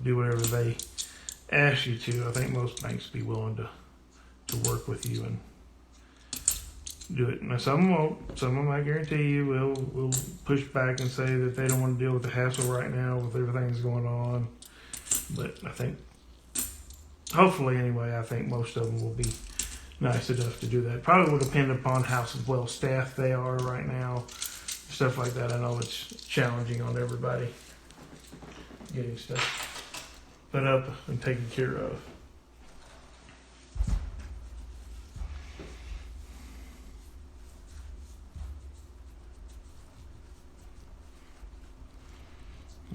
Speaker 1: do whatever they ask you to. I think most banks be willing to work with you and do it. Now some of them won't. Some of them, I guarantee you, will push back and say that they don't want to deal with the hassle right now with everything that's going on. But I think, hopefully anyway, I think most of them will be nice enough to do that. Probably will depend upon how well staffed they are right now. Stuff like that. I know it's challenging on everybody getting stuff put up and taken care of.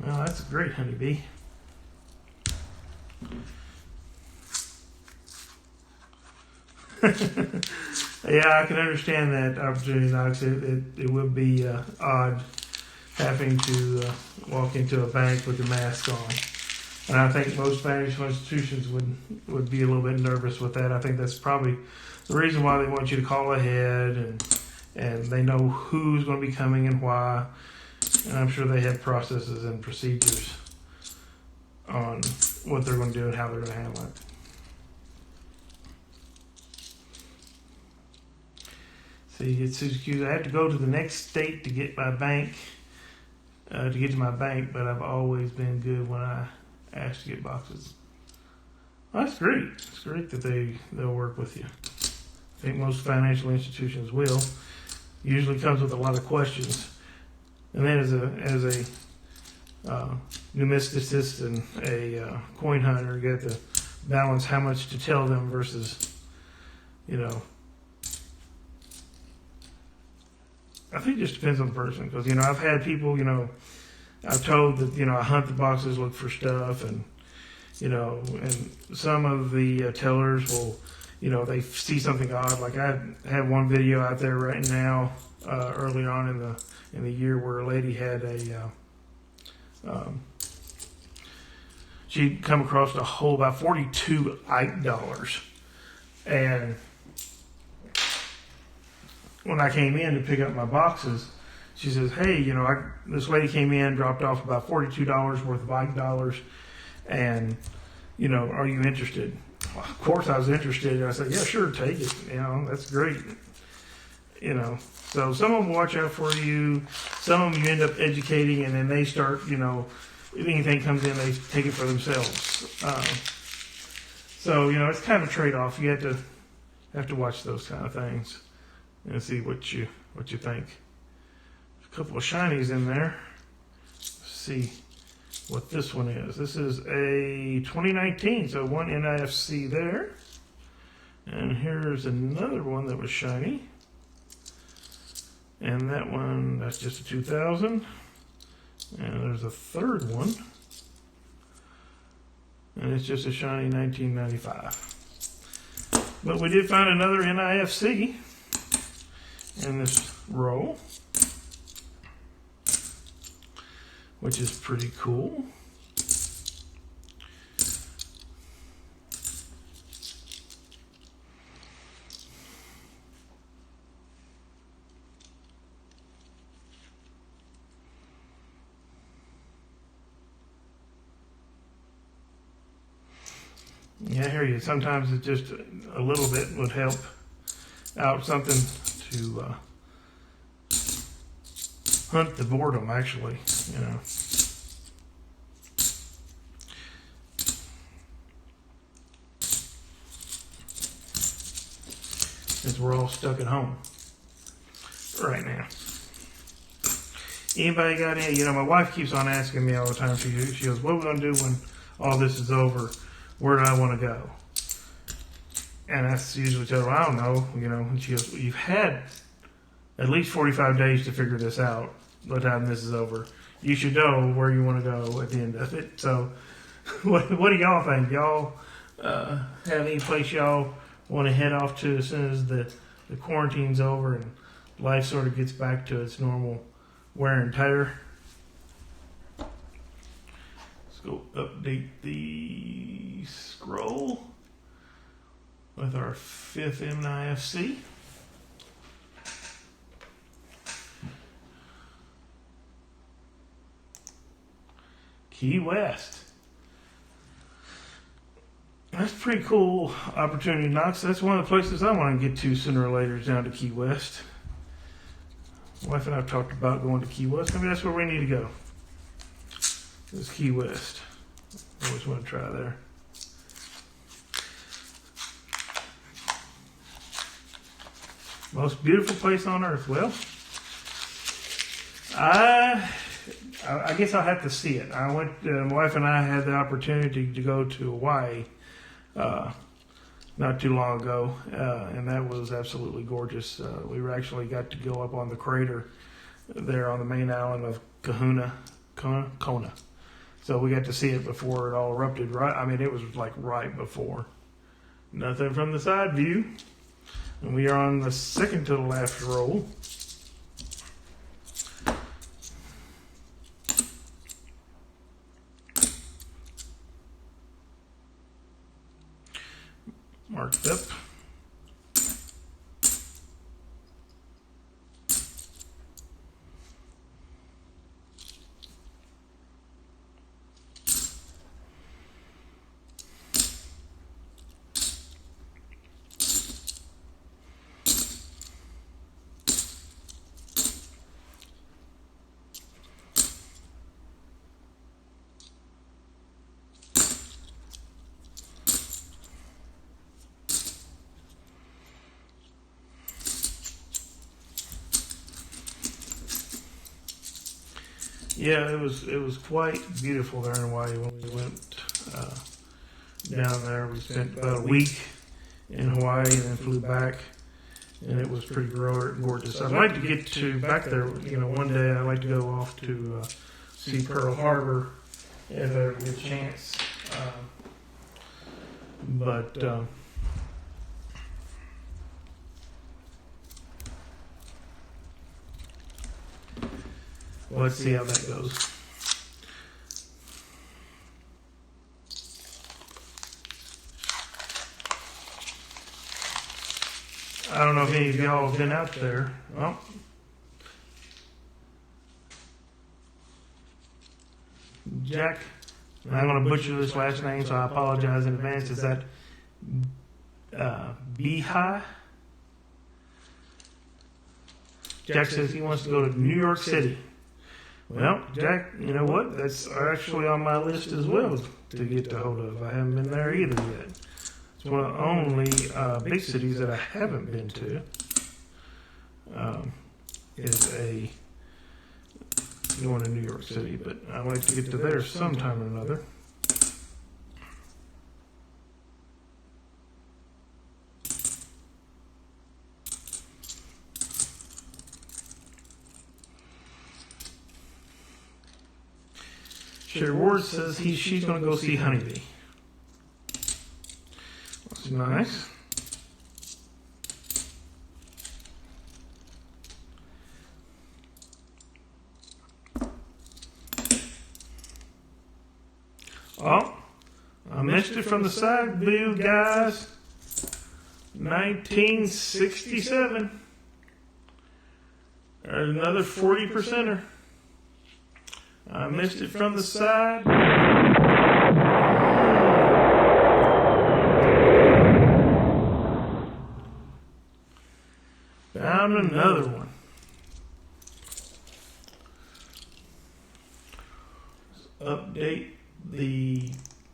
Speaker 1: Well, that's a great honeybee. Yeah, I can understand that opportunity, Knox. It would be odd having to walk into a bank with a mask on. And I think most financial institutions would be a little bit nervous with that. I think that's probably the reason why they want you to call ahead and they know who's going to be coming and why. And I'm sure they have processes and procedures on what they're going to do and how they're going to handle it. See, it's excuse. I have to go to the next state to get my bank, to get to my bank, but I've always been good when I ask to get boxes. Well, that's great. It's great that they'll work with you. I think most financial institutions will. Usually comes with a lot of questions. And then as a numismatist and a coin hunter, you have to balance how much to tell them versus, I think it just depends on the person. Because, I've had people, I've told that, I hunt the boxes, look for stuff, and, and some of the tellers will, they see something odd. Like I have one video out there right now, early on in the year where a lady had she'd come across a whole about 42 Ike dollars. And when I came in to pick up my boxes, she says, hey, this lady came in, dropped off about $42 worth of Ike dollars, and, are you interested? Well, of course I was interested. And I said, yeah, sure, take it. That's great. So some of them watch out for you. Some of them you end up educating, and then they start, if anything comes in, they take it for themselves. So, it's kind of a trade-off. You have to watch those kind of things and see what you think. A couple of shinies in there. Let's see what this one is. This is a 2019, so one NIFC there. And here's another one that was shiny. And that one, that's just a 2000. And there's a third one. And it's just a shiny 1995. But we did find another NIFC in this row, which is pretty cool. Yeah, I hear you. Sometimes it just a little bit would help out something to hunt the boredom, actually, you know. Since we're all stuck at home right now. Anybody got any? You know, my wife keeps on asking me all the time. She goes, "What are we gonna do when all this is over? Where do I want to go?" And I usually tell her, "I don't know." You know, and she goes, well, "You've had at least 45 days to figure this out. By the time this is over, you should know where you want to go at the end of it." So, what do y'all think? Y'all have any place y'all want to head off to as soon as the quarantine's over and life sort of gets back to its normal wear and tear? Let's go update the scroll with our 5th MNIFC. Key West. That's a pretty cool opportunity, Knox. That's one of the places I want to get to sooner or later is down to Key West. My wife and I have talked about going to Key West. Maybe that's where we need to go. It's Key West. I always want to try there. Most beautiful place on earth. Well, I guess I'll have to see it. I went. My wife and I had the opportunity to go to Hawaii not too long ago, and that was absolutely gorgeous. We actually got to go up on the crater there on the main island of Kona. So we got to see it before it all erupted. Right, I mean, it was like right before. Nothing from the side view. And we are on the second to the left roll. Marked up. Yeah, it was quite beautiful there in Hawaii when we went down there. We spent about a week in Hawaii and then flew back, and it was pretty gorgeous. I'd like to get to back there. You know, one day I'd like to go off to see Pearl Harbor if I ever get a chance. But let's see how that goes. I don't know if any of y'all have been out there. Well, Jack, I'm going to butcher this last name, so I apologize in advance. Is that Behi? Jack says he wants to go to New York City. Well, Jack, you know what? That's actually on my list as well to get a hold of. I haven't been there either yet. It's one of the only big cities that I haven't been to. Is going to New York City, but I'd like to get to there sometime or another. Sherry Ward says she's going to go see Honeybee. That's nice. Oh, I missed it from the side view, guys. 1967. There's another 40%er. I missed it from the side. the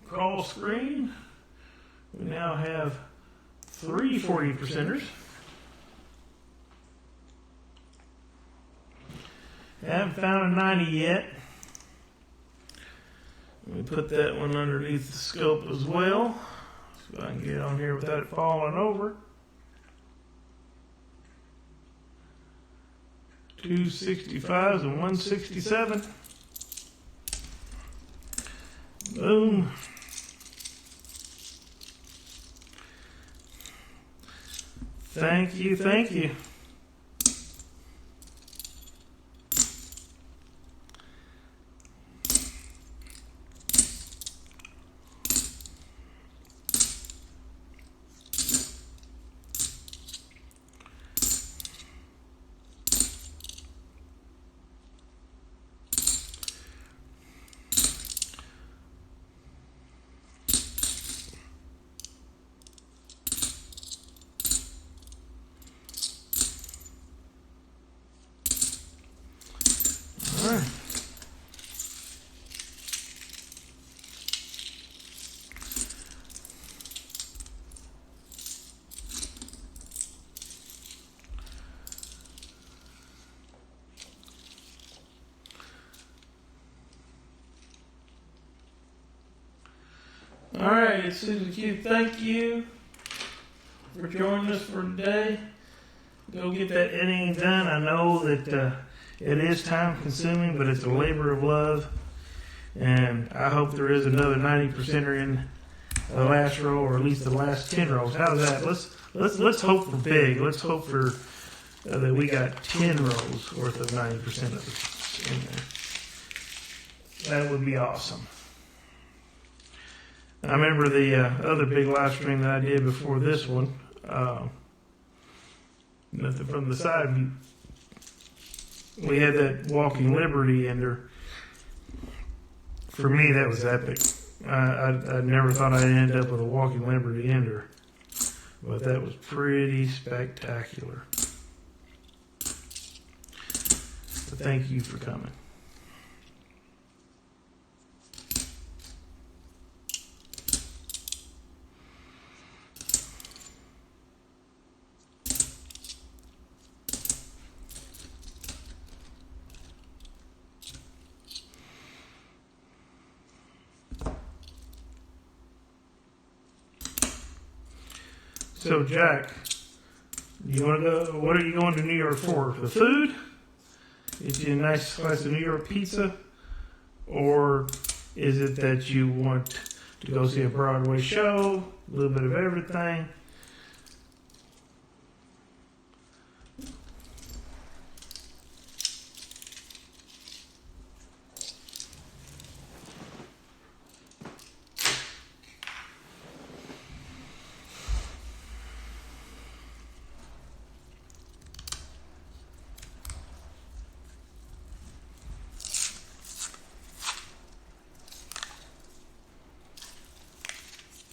Speaker 1: crawl screen. We now have 3 40%ers. Haven't found a 90 yet. Let me put that one underneath the scope as well, so I can get on here without it falling over. 265s and 167. Boom. Thank you, thank you. All right. All right, Susan Q, thank you for joining us for today. Go get that editing done. I know that it is time consuming, but it's a labor of love. And I hope there is another 90%er in the last row, or at least the last 10 rows. How's that? Let's hope for big. Let's hope for that we got 10 rows worth of 90% of it in there. That would be awesome. I remember the other big live stream that I did before this one. Nothing from the side view. We had that Walking Liberty ender. For me, that was epic. I never thought I'd end up with a Walking Liberty ender, but that was pretty spectacular. So thank you for coming. So Jack, you want to go? What are you going to New York for? The food? Get you a nice slice of New York pizza, or is it that you want to go see a Broadway show? A little bit of everything.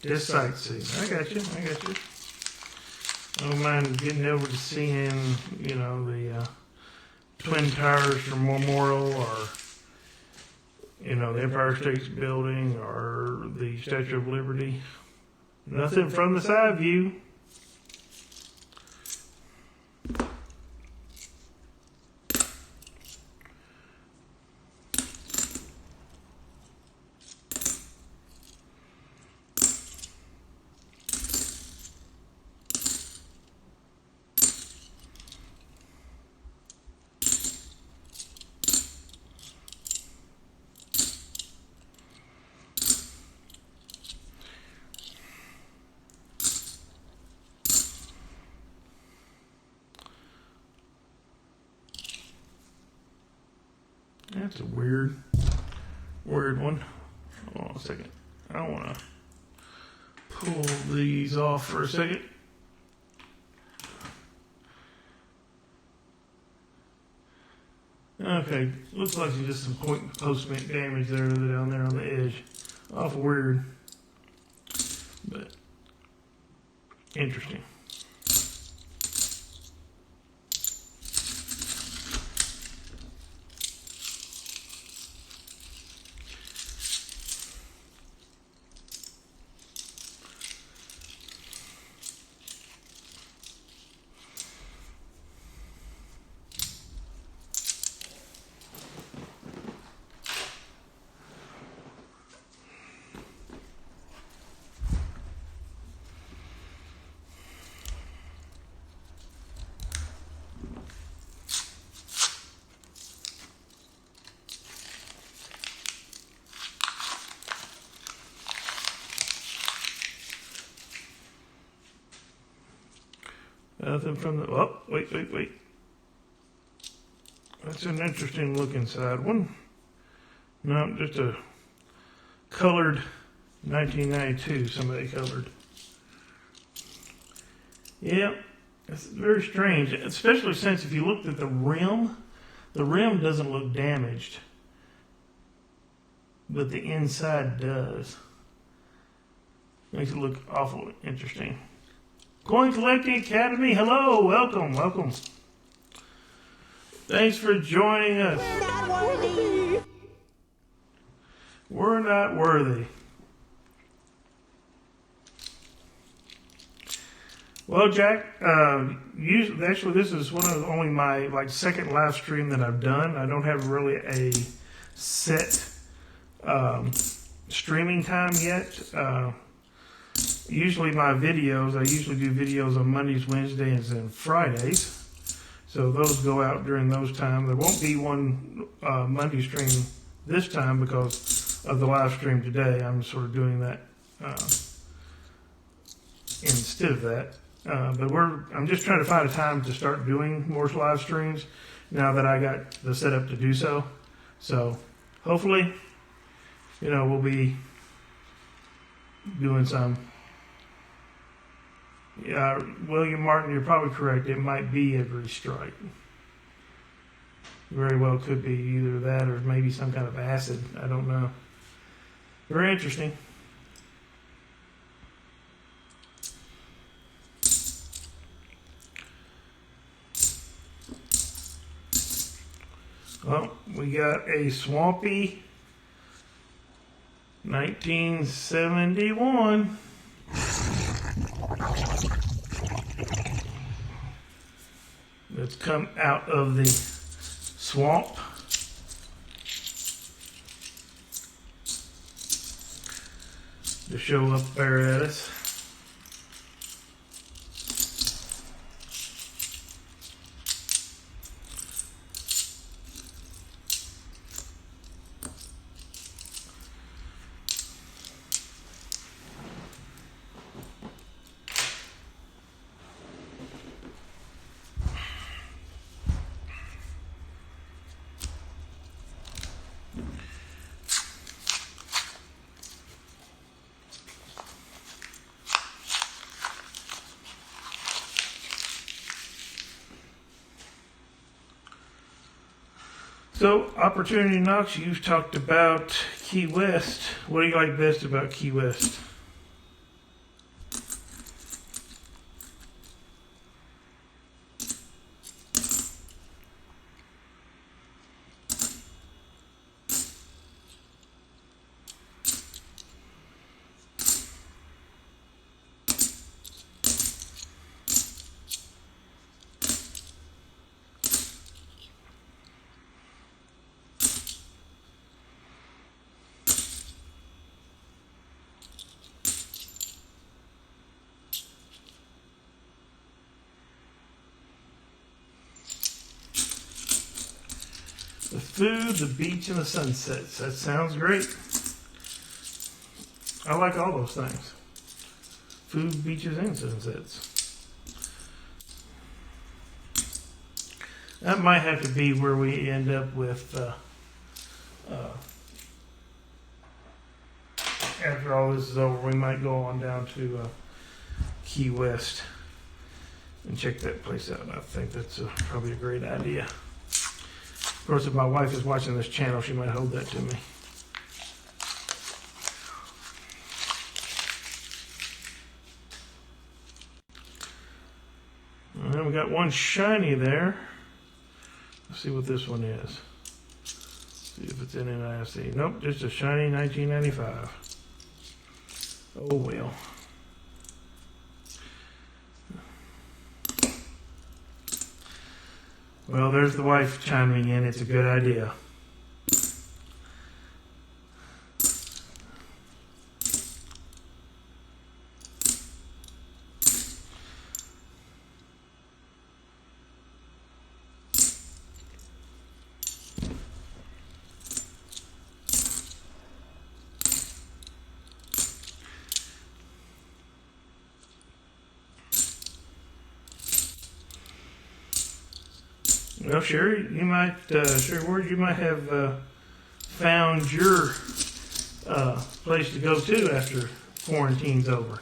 Speaker 1: Just sightseeing. I got you. I don't mind getting over to seeing, the Twin Towers from Memorial, or, the Empire State Building, or the Statue of Liberty. Nothing from the side view. That's a weird one. Hold on a second. I want to pull these off for a second. Okay, looks like there's just some point and post damage there down there on the edge. Awful weird, but interesting. Nothing from the. Oh, wait. That's an interesting looking side one. No, just a colored 1992. Somebody colored. Yeah, it's very strange, especially since if you looked at the rim doesn't look damaged, but the inside does. Makes it look awful interesting. Coin Collecting Academy, hello, welcome. Thanks for joining us.
Speaker 2: We're not worthy.
Speaker 1: We're not worthy. Well, Jack, actually this is one of only my second live stream that I've done. I don't have really a set streaming time yet. Usually I usually do videos on Mondays, Wednesdays, and Fridays. So those go out during those times. There won't be one Monday stream this time because of the live stream today. I'm sort of doing that instead of that. But I'm just trying to find a time to start doing more live streams now that I got the setup to do so. So hopefully, we'll be doing some. Yeah, William Martin, you're probably correct. It might be every strike. Very well could be either that or maybe some kind of acid. I don't know. Very interesting. Well, we got a swampy 1971. That's come out of the swamp. To show up there at us. So, Opportunity Knox, you've talked about Key West. What do you like best about Key West? The food, the beach, and the sunsets. That sounds great. I like all those things. Food, beaches, and sunsets. That might have to be where we end up with after all this is over. We might go on down to Key West and check that place out. I think that's probably a great idea. Of course, if my wife is watching this channel, she might hold that to me. And then we got one shiny there. Let's see what this one is. See if it's in NIC. Nope, just a shiny 1995. Oh well. Well, there's the wife chiming in. It's a good idea. Well, Sherry, you might, Sherry Ward, you might have found your place to go to after quarantine's over.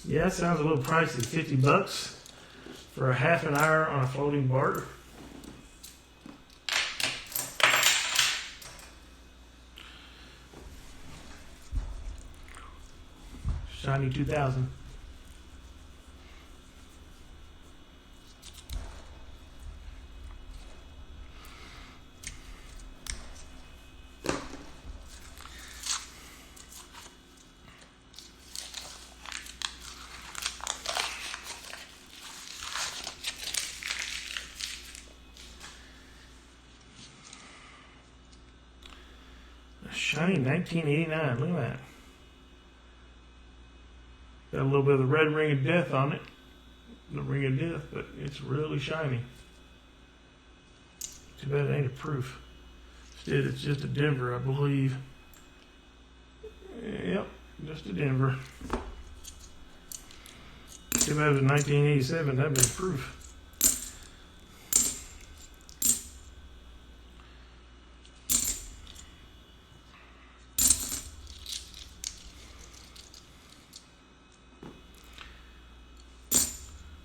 Speaker 1: Yeah, it sounds a little pricey. $50 for a half an hour on a floating bar. Shiny 2000. Shiny 1989. Look at that. Got a little bit of the red ring of death on it. The ring of death, but it's really shiny. Too bad it ain't a proof. Instead, it's just a Denver, I believe. Yep, just a Denver. Too bad it was 1987. That'd be proof.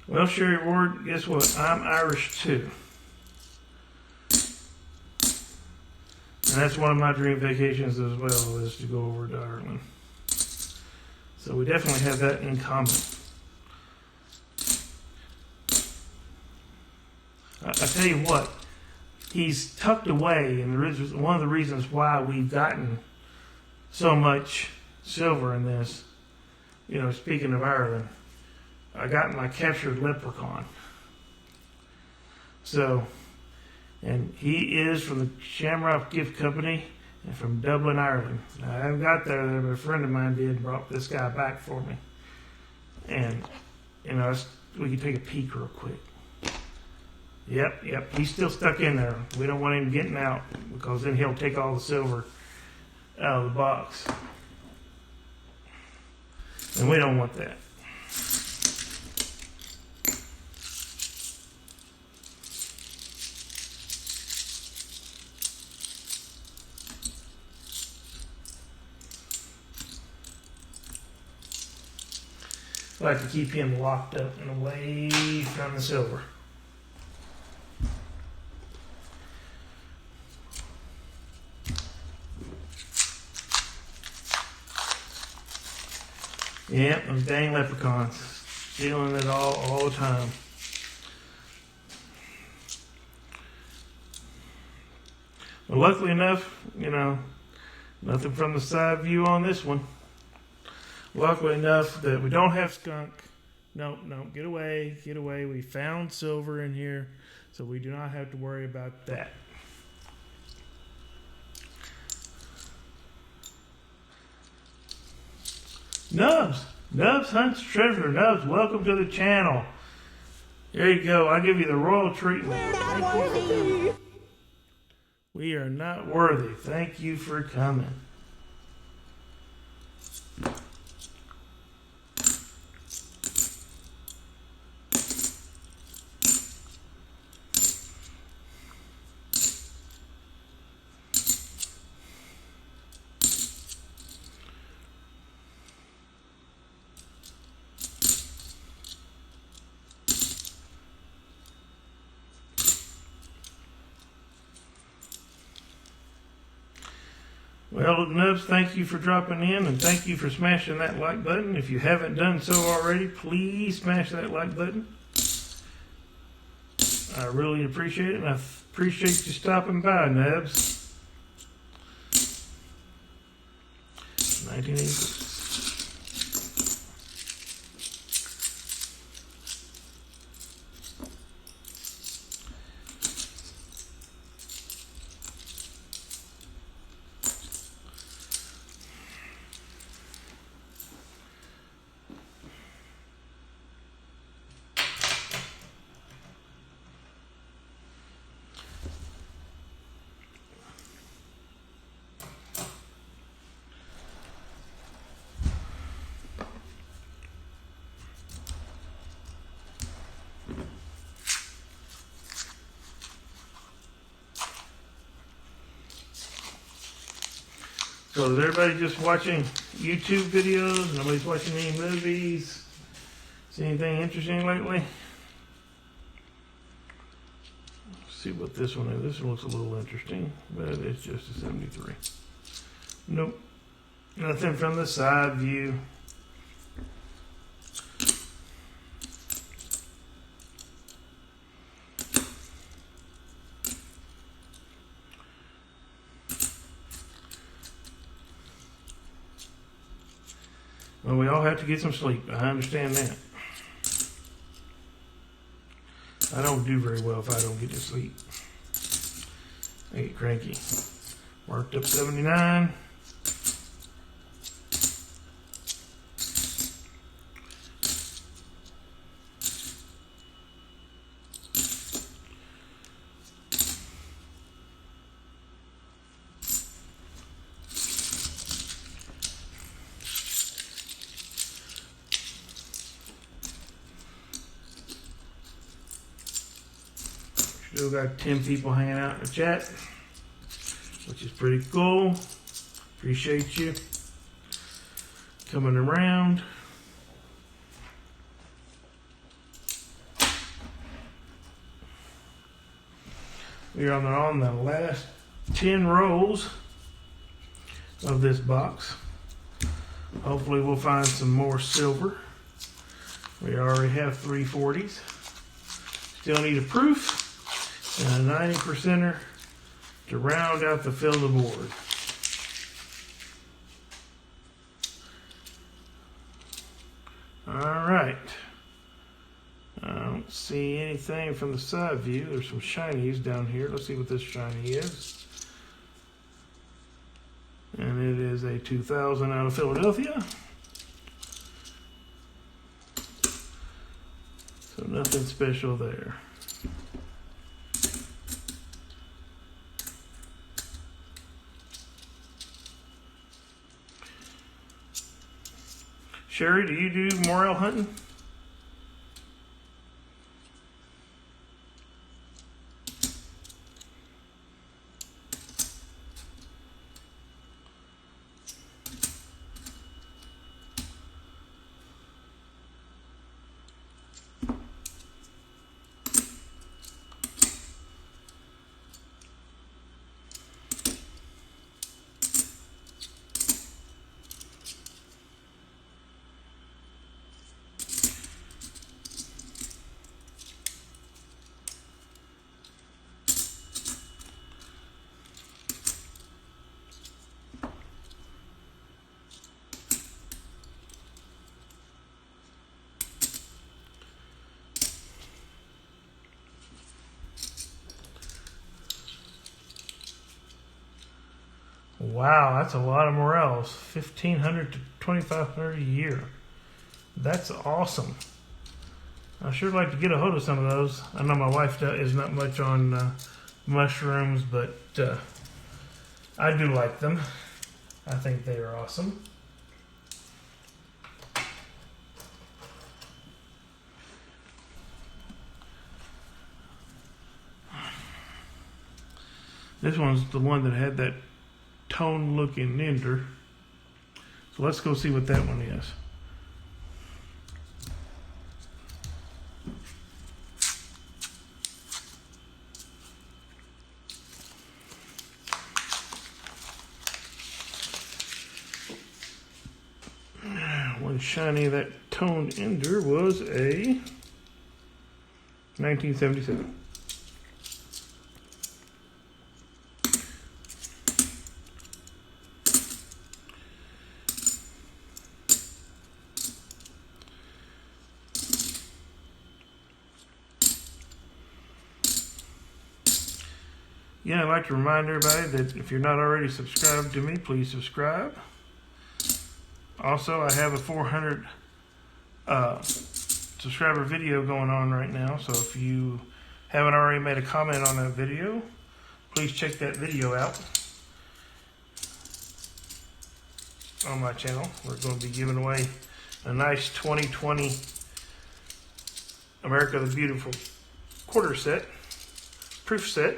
Speaker 1: Well, Sherry Ward, guess what? I'm Irish too. And that's one of my dream vacations as well, is to go over to Ireland. So we definitely have that in common. I tell you what, he's tucked away, and one of the reasons why we've gotten so much silver in this, you know, speaking of Ireland, I got my captured leprechaun. So, and he is from the Shamrock Gift Company and from Dublin, Ireland. Now, I haven't got there, but a friend of mine did and brought this guy back for me. And, you know, we can take a peek real quick. Yep, he's still stuck in there. We don't want him getting out because then he'll take all the silver out of the box. And we don't want that. I like to keep him locked up and away from the silver. Yep, those dang leprechauns. Stealing it all the time. But luckily enough, you know, nothing from the side view on this one. Luckily enough that we don't have skunk. No, get away. We found silver in here, so we do not have to worry about that. Nubs hunts treasure. Nubs, welcome to the channel. There you go. I'll give you the royal treatment. We are not worthy. Thank you for coming. Well, Nubs, thank you for dropping in, and thank you for smashing that like button. If you haven't done so already, please smash that like button. I really appreciate it, and I appreciate you stopping by, Nubs. 1986. So is everybody just watching YouTube videos? Nobody's watching any movies? See anything interesting lately? Let's see what this one is. This one looks a little interesting, but it's just a 73. Nope. Nothing from the side view. Well, we all have to get some sleep. I understand that. I don't do very well if I don't get to sleep. I get cranky. Marked up 79. Still got 10 people hanging out in the chat, which is pretty cool. Appreciate you coming around. We are on the last 10 rolls of this box. Hopefully we'll find some more silver. We already have 340s. Still need a proof and a 90%er to round out the fill of the board. All right. I don't see anything from the side view. There's some shinies down here. Let's see what this shiny is. And it is a 2000 out of Philadelphia. So nothing special there. Sherry, do you do morel hunting? Wow, that's a lot of morels. 1,500 to 2,500 a year. That's awesome. I sure like to get a hold of some of those. I know my wife is not much on mushrooms, but I do like them. I think they are awesome. This one's the one that had that tone looking ender. So let's go see what that one is. One shiny of that toned ender was a 1977. Yeah, I'd like to remind everybody that if you're not already subscribed to me, please subscribe. Also, I have a 400 subscriber video going on right now, so if you haven't already made a comment on that video, please check that video out on my channel. We're going to be giving away a nice 2020 America the Beautiful quarter set, proof set.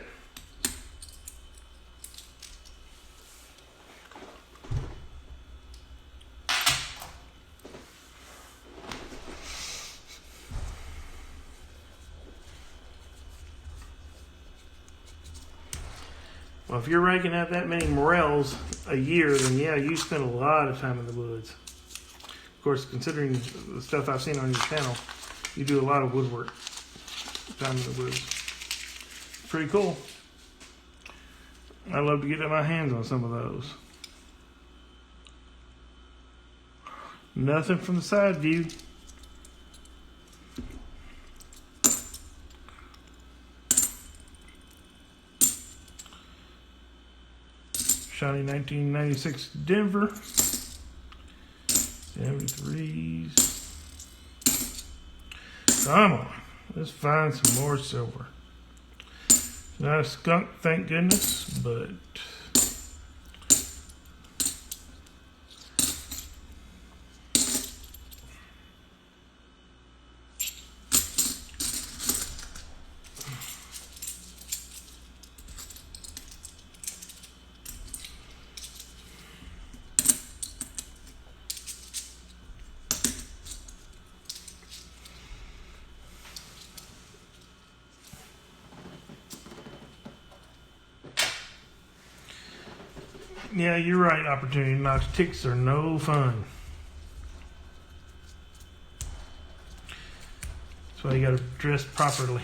Speaker 1: Well, if you're raking out that many morels a year, then yeah, you spend a lot of time in the woods. Of course, considering the stuff I've seen on your channel, you do a lot of woodwork, time in the woods. Pretty cool. I'd love to get my hands on some of those. Nothing from the side view. Shiny 1996 Denver. 73s. Come on. Let's find some more silver. Not a skunk, thank goodness, but yeah, you're right, Opportunity Knocks. Ticks are no fun. That's why you gotta dress properly.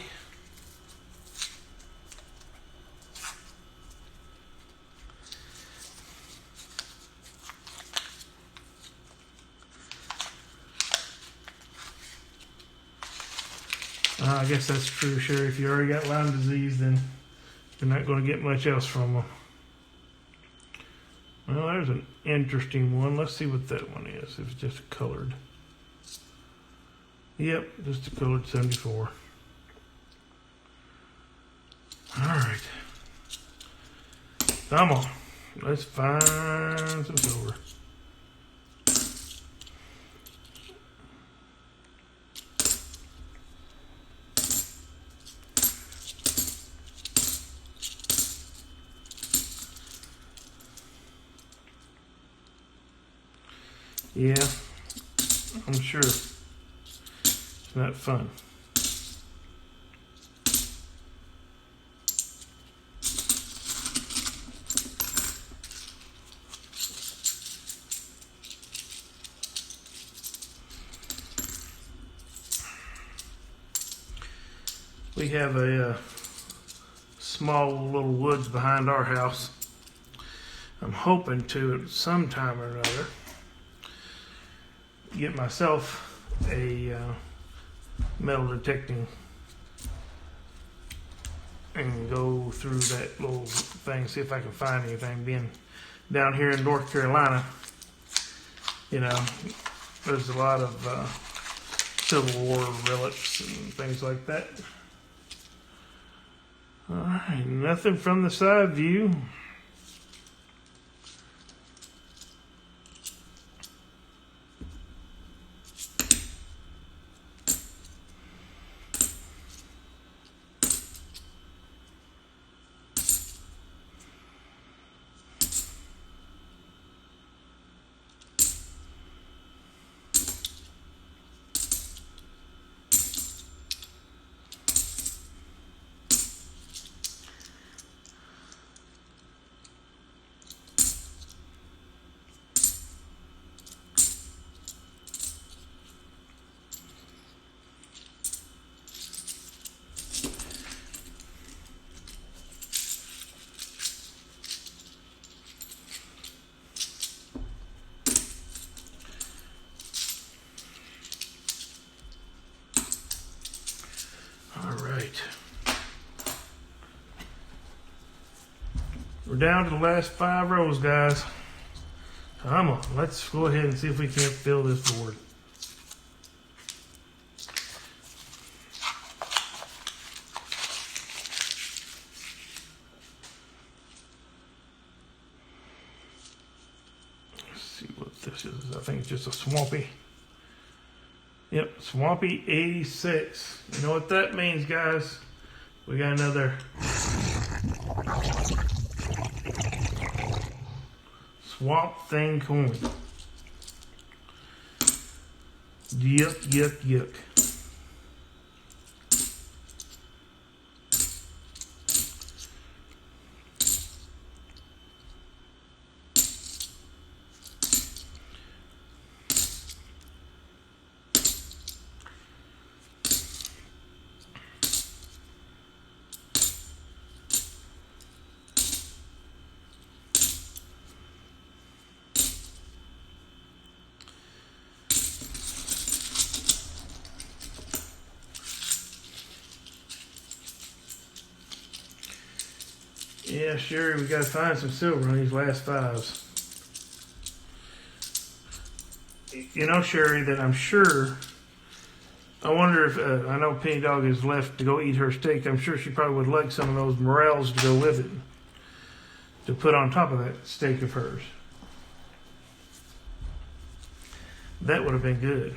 Speaker 1: I guess that's true, sure. If you already got Lyme disease, then you're not going to get much else from them. Well, there's an interesting one. Let's see what that one is. If it's just colored. Yep, just a colored 74. Alright. Come on. Let's find some silver. Yeah, I'm sure it's not fun. We have a small little woods behind our house. I'm hoping to at some time or another get myself a metal detecting and go through that little thing, see if I can find anything. Being down here in North Carolina, you know, there's a lot of Civil War relics and things like that. Alright, nothing from the side view. We're down to the last 5 rows, guys. Come on, let's go ahead and see if we can't fill this board. Let's see what this is. I think it's just a swampy. Yep, swampy 86. You know what that means, guys? We got another Swamp Thing coin. Yuck, yuck, yuck. Yeah, sure. We gotta find some silver on these last 5s. You know, Sherry, that I'm sure. I wonder if I know Penny Dog is left to go eat her steak. I'm sure she probably would like some of those morels to go with it, to put on top of that steak of hers. That would have been good.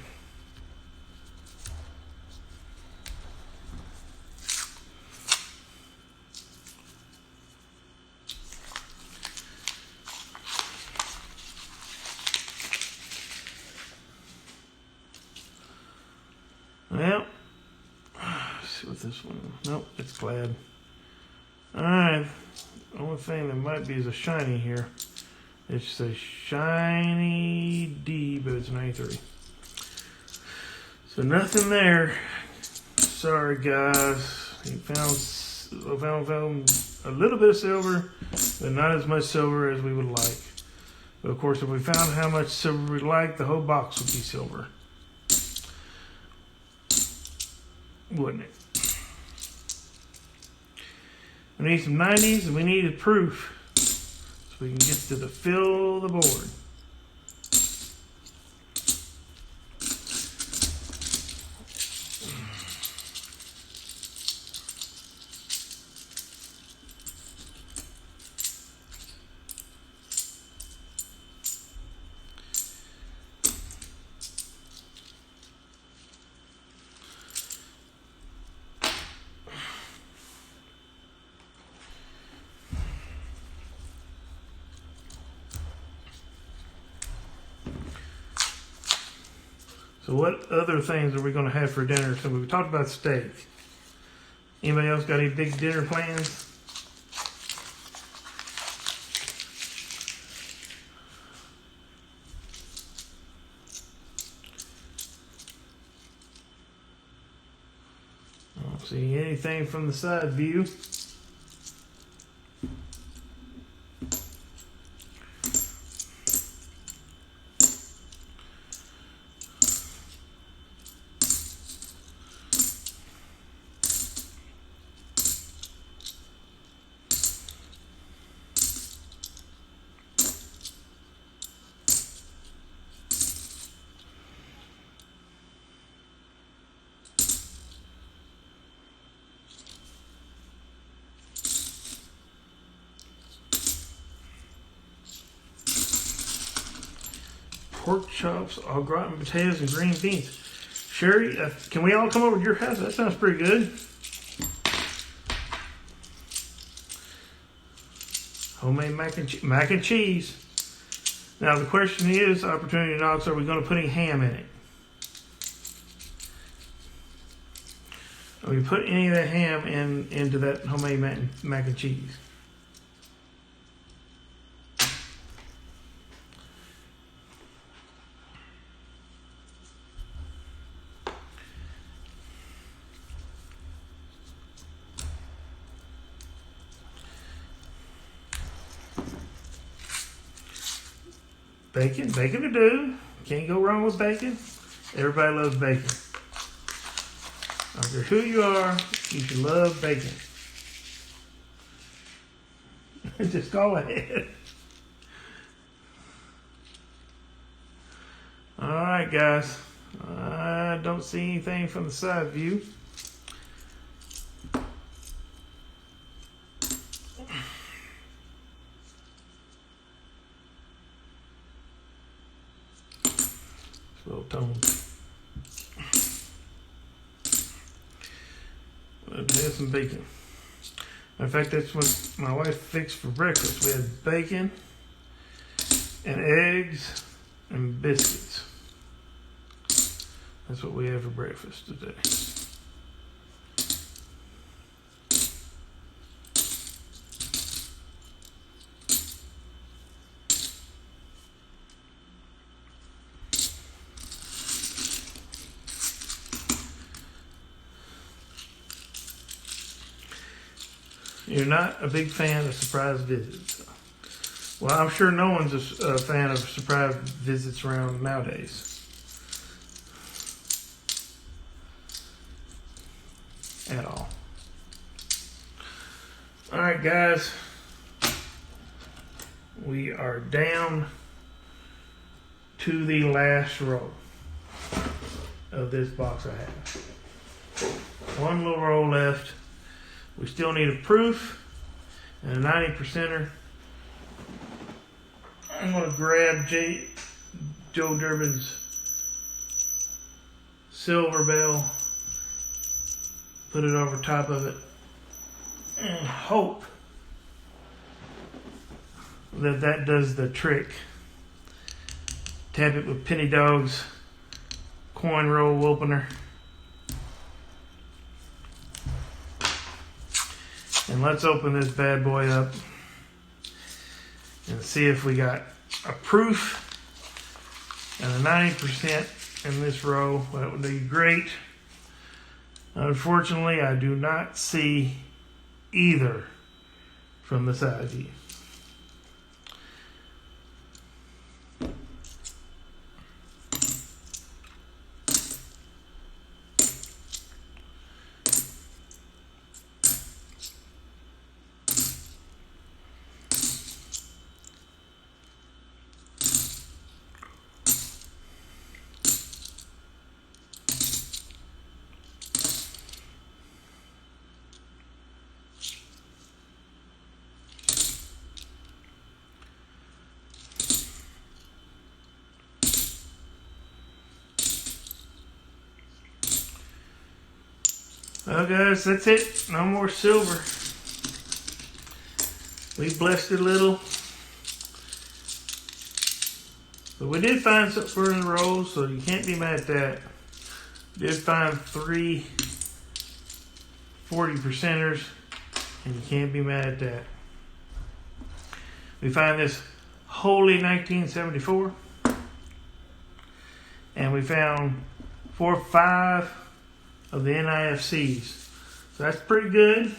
Speaker 1: Well, let's see what this one. Nope, it's glad. Alright. Only thing that might be is a shiny here. It's a shiny D, but it's 93. So nothing there. Sorry, guys. You found a little bit of silver, but not as much silver as we would like. But of course, if we found how much silver we'd like, the whole box would be silver. Wouldn't it? We need some 90s, and we need a proof so we can get to the fill the board. So what other things are we going to have for dinner? So we talked about steak. Anybody else got any big dinner plans? I don't see anything from the side view. Pork chops, au gratin potatoes, and green beans. Sherry, can we all come over to your house? That sounds pretty good. Homemade mac and cheese. Now the question is, opportunity knocks, are we going to put any ham in it? Are we put any of that ham into that homemade mac and cheese? Bacon to do. Can't go wrong with bacon. Everybody loves bacon. I don't care who you are, you should love bacon. Just go ahead. Alright, guys. I don't see anything from the side view. Little tone. Let's have some bacon. In fact, that's what my wife fixed for breakfast. We had bacon and eggs and biscuits. That's what we had for breakfast today. You're not a big fan of surprise visits. Well, I'm sure no one's a fan of surprise visits around nowadays. At all. Alright, guys. we are down to the last row of this box I have. One little row left. We still need a proof and a 90%er. I'm going to grab Joe Durbin's silver bell, put it over top of it, and hope that that does the trick. Tap it with Penny Dog's coin roll opener. And let's open this bad boy up and see if we got a proof and a 90% in this row. That would be great. Unfortunately, I do not see either from this ID. Well, guys, that's it. No more silver. We blessed it a little. But we did find some silver in the rolls, so you can't be mad at that. We did find 3 40%ers, and you can't be mad at that. We find this Holy 1974, and we found 4 or 5 of the NIFCs. So that's pretty good.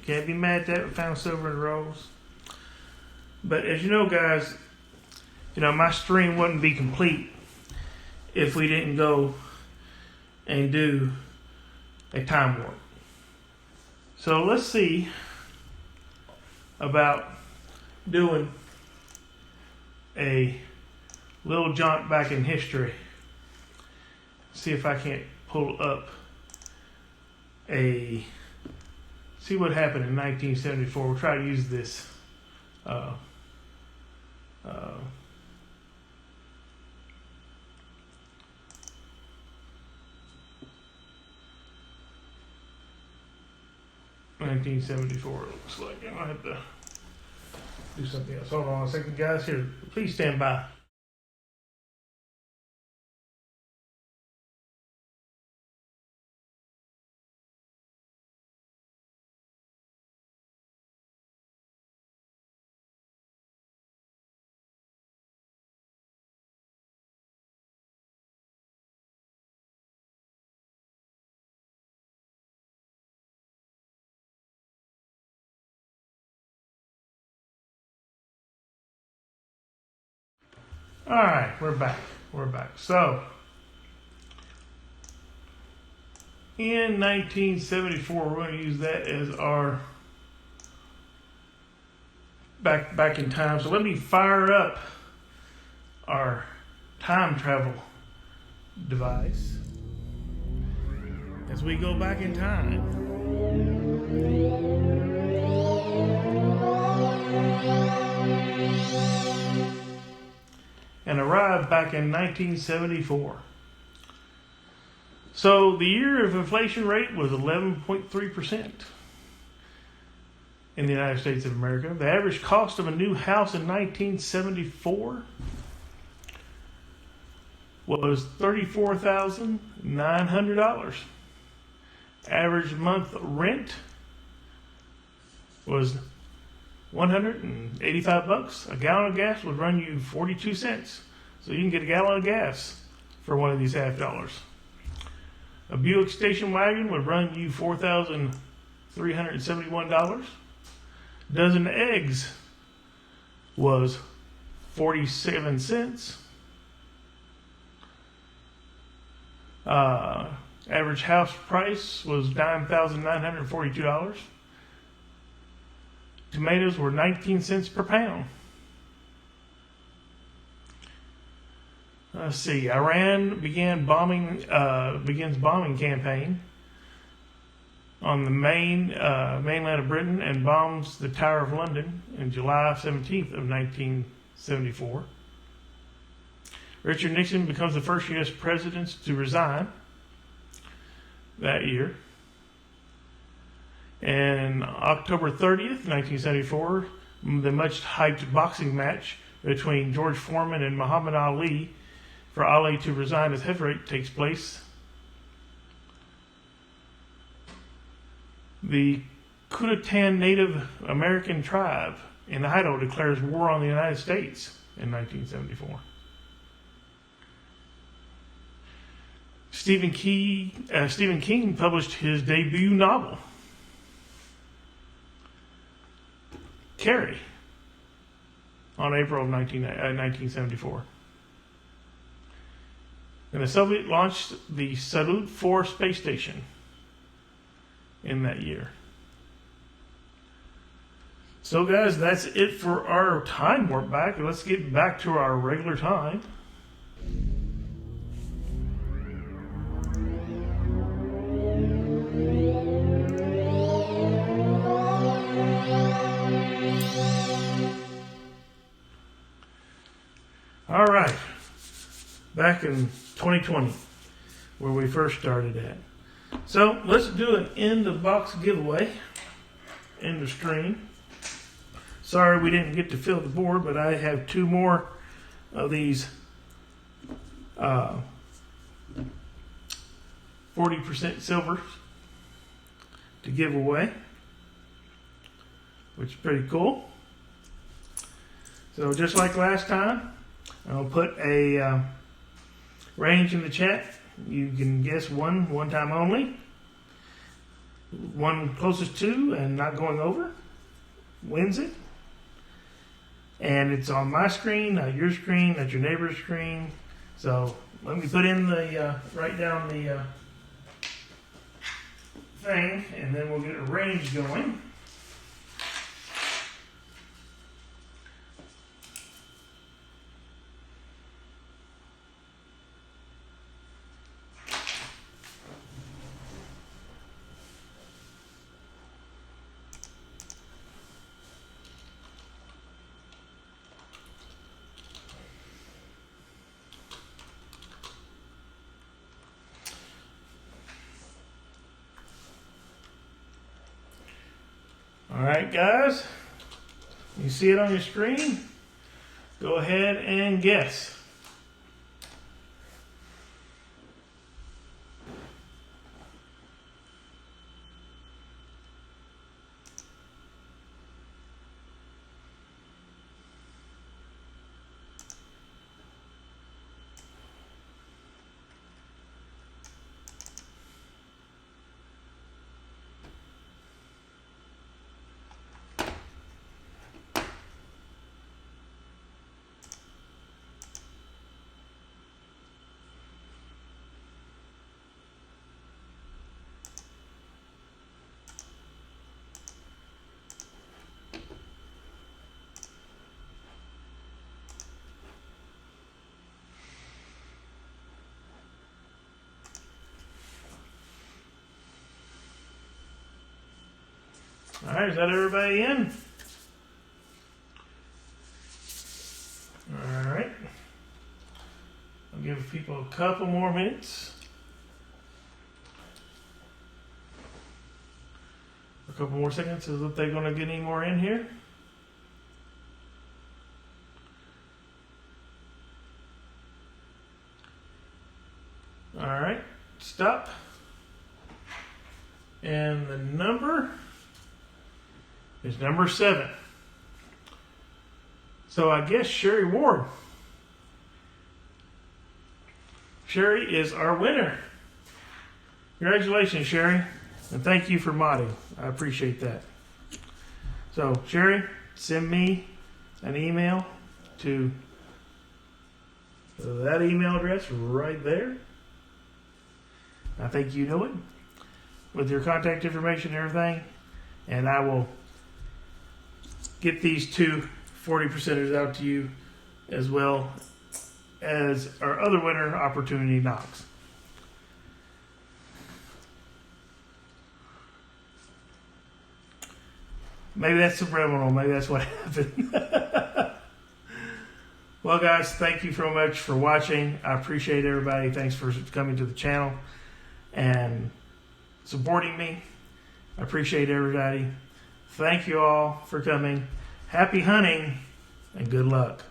Speaker 1: Can't be mad at that. We found silver in the rolls. But as you know, guys, my stream wouldn't be complete if we didn't go and do a time warp. So let's see about doing a little jaunt back in history. See if I can't pull up see what happened in 1974. We'll try to use this 1974 it looks like. I have to do something else. Hold on a second, guys. Here, please stand by. All right, we're back. So, in 1974, we're going to use that as our back in time. So let me fire up our time travel device as we go back in time. And arrived back in 1974. So the year of inflation rate was 11.3% in the United States of America. The average cost of a new house in 1974 was $34,900. Average month rent was $185. A gallon of gas would run you 42 cents. So you can get a gallon of gas for one of these $half. A Buick station wagon would run you $4,371. A dozen eggs was 47 cents. Average house price was $9,942. Tomatoes were 19 cents per pound. Let's see. Iran begins bombing campaign on the mainland of Britain and bombs the Tower of London in July 17th of 1974. Richard Nixon becomes the first U.S. president to resign that year. And October 30th, 1974, the much hyped boxing match between George Foreman and Muhammad Ali for Ali to resign as heavyweight takes place. The Kutatan Native American tribe in Idaho declares war on the United States in 1974. Stephen King published his debut novel, Carrie, on April of 1974. And the Soviet launched the Salyut 4 space station in that year. So guys, that's it for our time warp back. Let's get back to our regular time. All right, back in 2020, where we first started at. So let's do an end of box giveaway, end of stream. Sorry we didn't get to fill the board, but I have two more of these 40% silvers to give away, which is pretty cool. So just like last time, I'll put a range in the chat. You can guess one time only. One closest to and not going over wins it. And it's on my screen, not your screen, not your neighbor's screen. So let me put in the, write down the thing, and then we'll get a range going. Alright guys, you see it on your screen? Go ahead and guess. Alright, is that everybody in? Alright. I'll give people a couple more minutes. A couple more seconds so that they're going to get any more in here. Alright, stop. And the number is number 7. So I guess Sherry Ward. Sherry is our winner. Congratulations, Sherry. And thank you for modding. I appreciate that. So, Sherry, send me an email to that email address right there. I think you know it. With your contact information and everything. And I will get these two 40%ers out to you as well as our other winner opportunity knocks. Maybe that's subliminal. Maybe that's what happened. Well, guys, thank you so much for watching. I appreciate everybody. Thanks for coming to the channel and supporting me. I appreciate everybody. Thank you all for coming. Happy hunting and good luck.